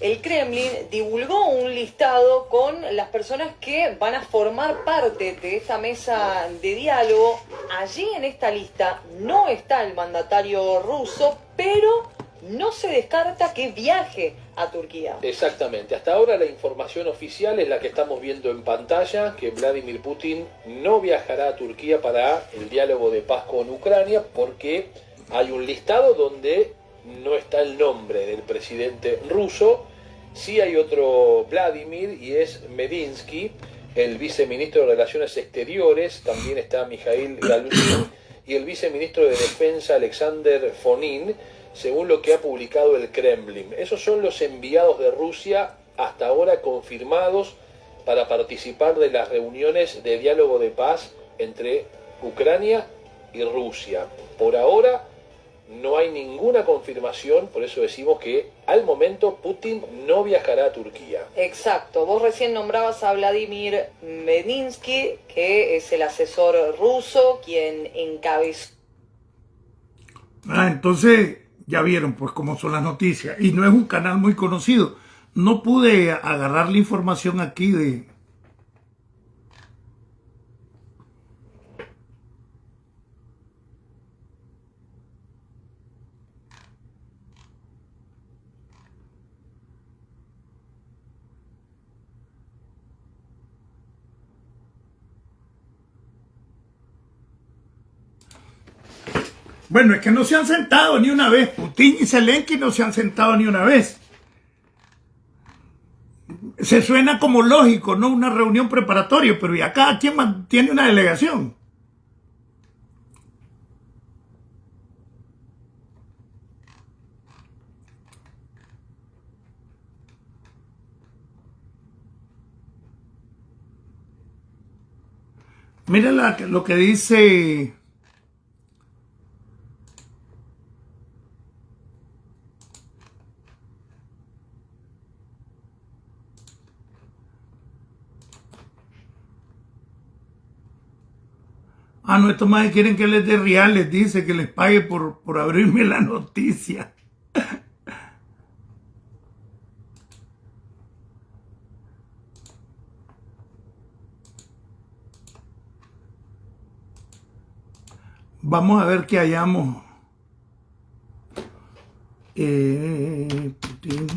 el Kremlin divulgó un listado con las personas que van a formar parte de esta mesa de diálogo. Allí en esta lista no está el mandatario ruso, pero no se descarta que viaje a Turquía. Exactamente. Hasta ahora la información oficial es la que estamos viendo en pantalla, que Vladimir Putin no viajará a Turquía para el diálogo de paz con Ucrania porque hay un listado donde no está el nombre del presidente ruso. Sí hay otro Vladimir y es Medinsky, el viceministro de Relaciones Exteriores. También está Mikhail Galuzhin y el viceministro de Defensa Alexander Fonin, según lo que ha publicado el Kremlin. Esos son los enviados de Rusia hasta ahora confirmados para participar de las reuniones de diálogo de paz entre Ucrania y Rusia. Por ahora no hay ninguna confirmación, por eso decimos que al momento Putin no viajará a Turquía. Exacto, vos recién nombrabas a Vladimir Medinsky, que es el asesor ruso, quien encabezó. Entonces, ya vieron pues cómo son las noticias. Y no es un canal muy conocido. No pude agarrar la información aquí de... Bueno, es que no se han sentado ni una vez. Putin y Zelensky no se han sentado ni una vez. Se suena como lógico, ¿no? Una reunión preparatoria, pero ¿y acá quién tiene una delegación? Mira lo que dice... no, estos más quieren que les dé reales, dice que les pague por abrirme la noticia. Vamos a ver que hallamos. Putin.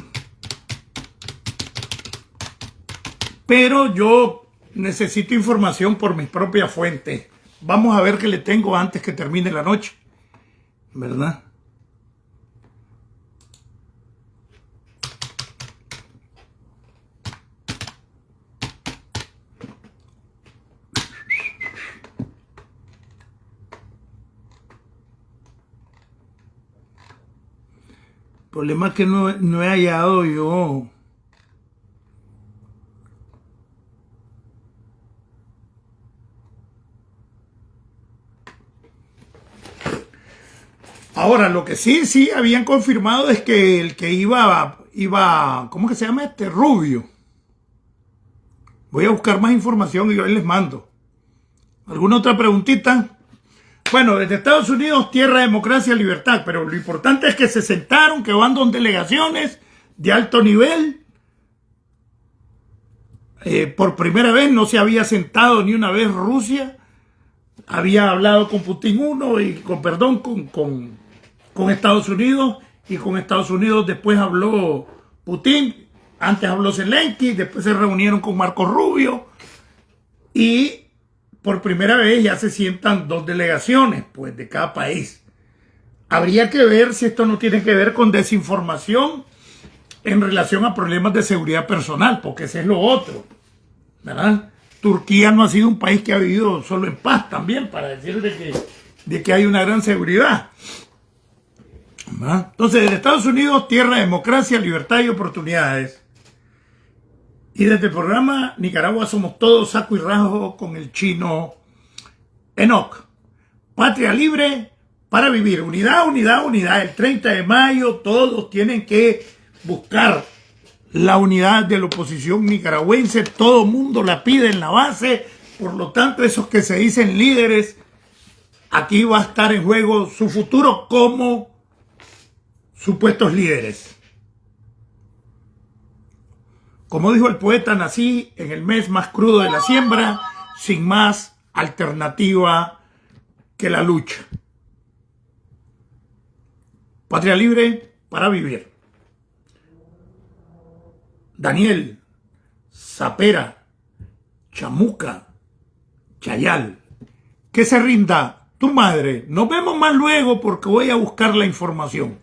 Pero yo necesito información por mis propias fuentes. Vamos a ver qué le tengo antes que termine la noche, ¿verdad? El problema es que no he hallado yo. Ahora, lo que sí habían confirmado es que el que iba, ¿cómo que se llama este? Rubio. Voy a buscar más información y yo les mando. ¿Alguna otra preguntita? Bueno, desde Estados Unidos, tierra, democracia, libertad, pero lo importante es que se sentaron, que van dos delegaciones de alto nivel. Por primera vez no se había sentado ni una vez Rusia. Había hablado con Putin uno y con Estados Unidos, y con Estados Unidos después habló Putin, antes habló Zelensky, después se reunieron con Marco Rubio y por primera vez ya se sientan dos delegaciones pues de cada país. Habría que ver si esto no tiene que ver con desinformación en relación a problemas de seguridad personal, porque ese es lo otro, ¿verdad? Turquía no ha sido un país que ha vivido solo en paz también, para decir de que hay una gran seguridad. ¿verdad? Entonces, desde Estados Unidos, tierra, democracia, libertad y oportunidades. Y desde el programa Nicaragua Somos Todos, saco y rajo con el chino Enoch. Patria libre para vivir. Unidad, unidad, unidad. El 30 de mayo todos tienen que buscar la unidad de la oposición nicaragüense. Todo mundo la pide en la base. Por lo tanto, esos que se dicen líderes, aquí va a estar en juego su futuro como supuestos líderes. Como dijo el poeta, nací en el mes más crudo de la siembra, sin más alternativa que la lucha. Patria libre para vivir. Daniel, Zapera, Chamuca, Chayal. Que se rinda tu madre. Nos vemos más luego porque voy a buscar la información.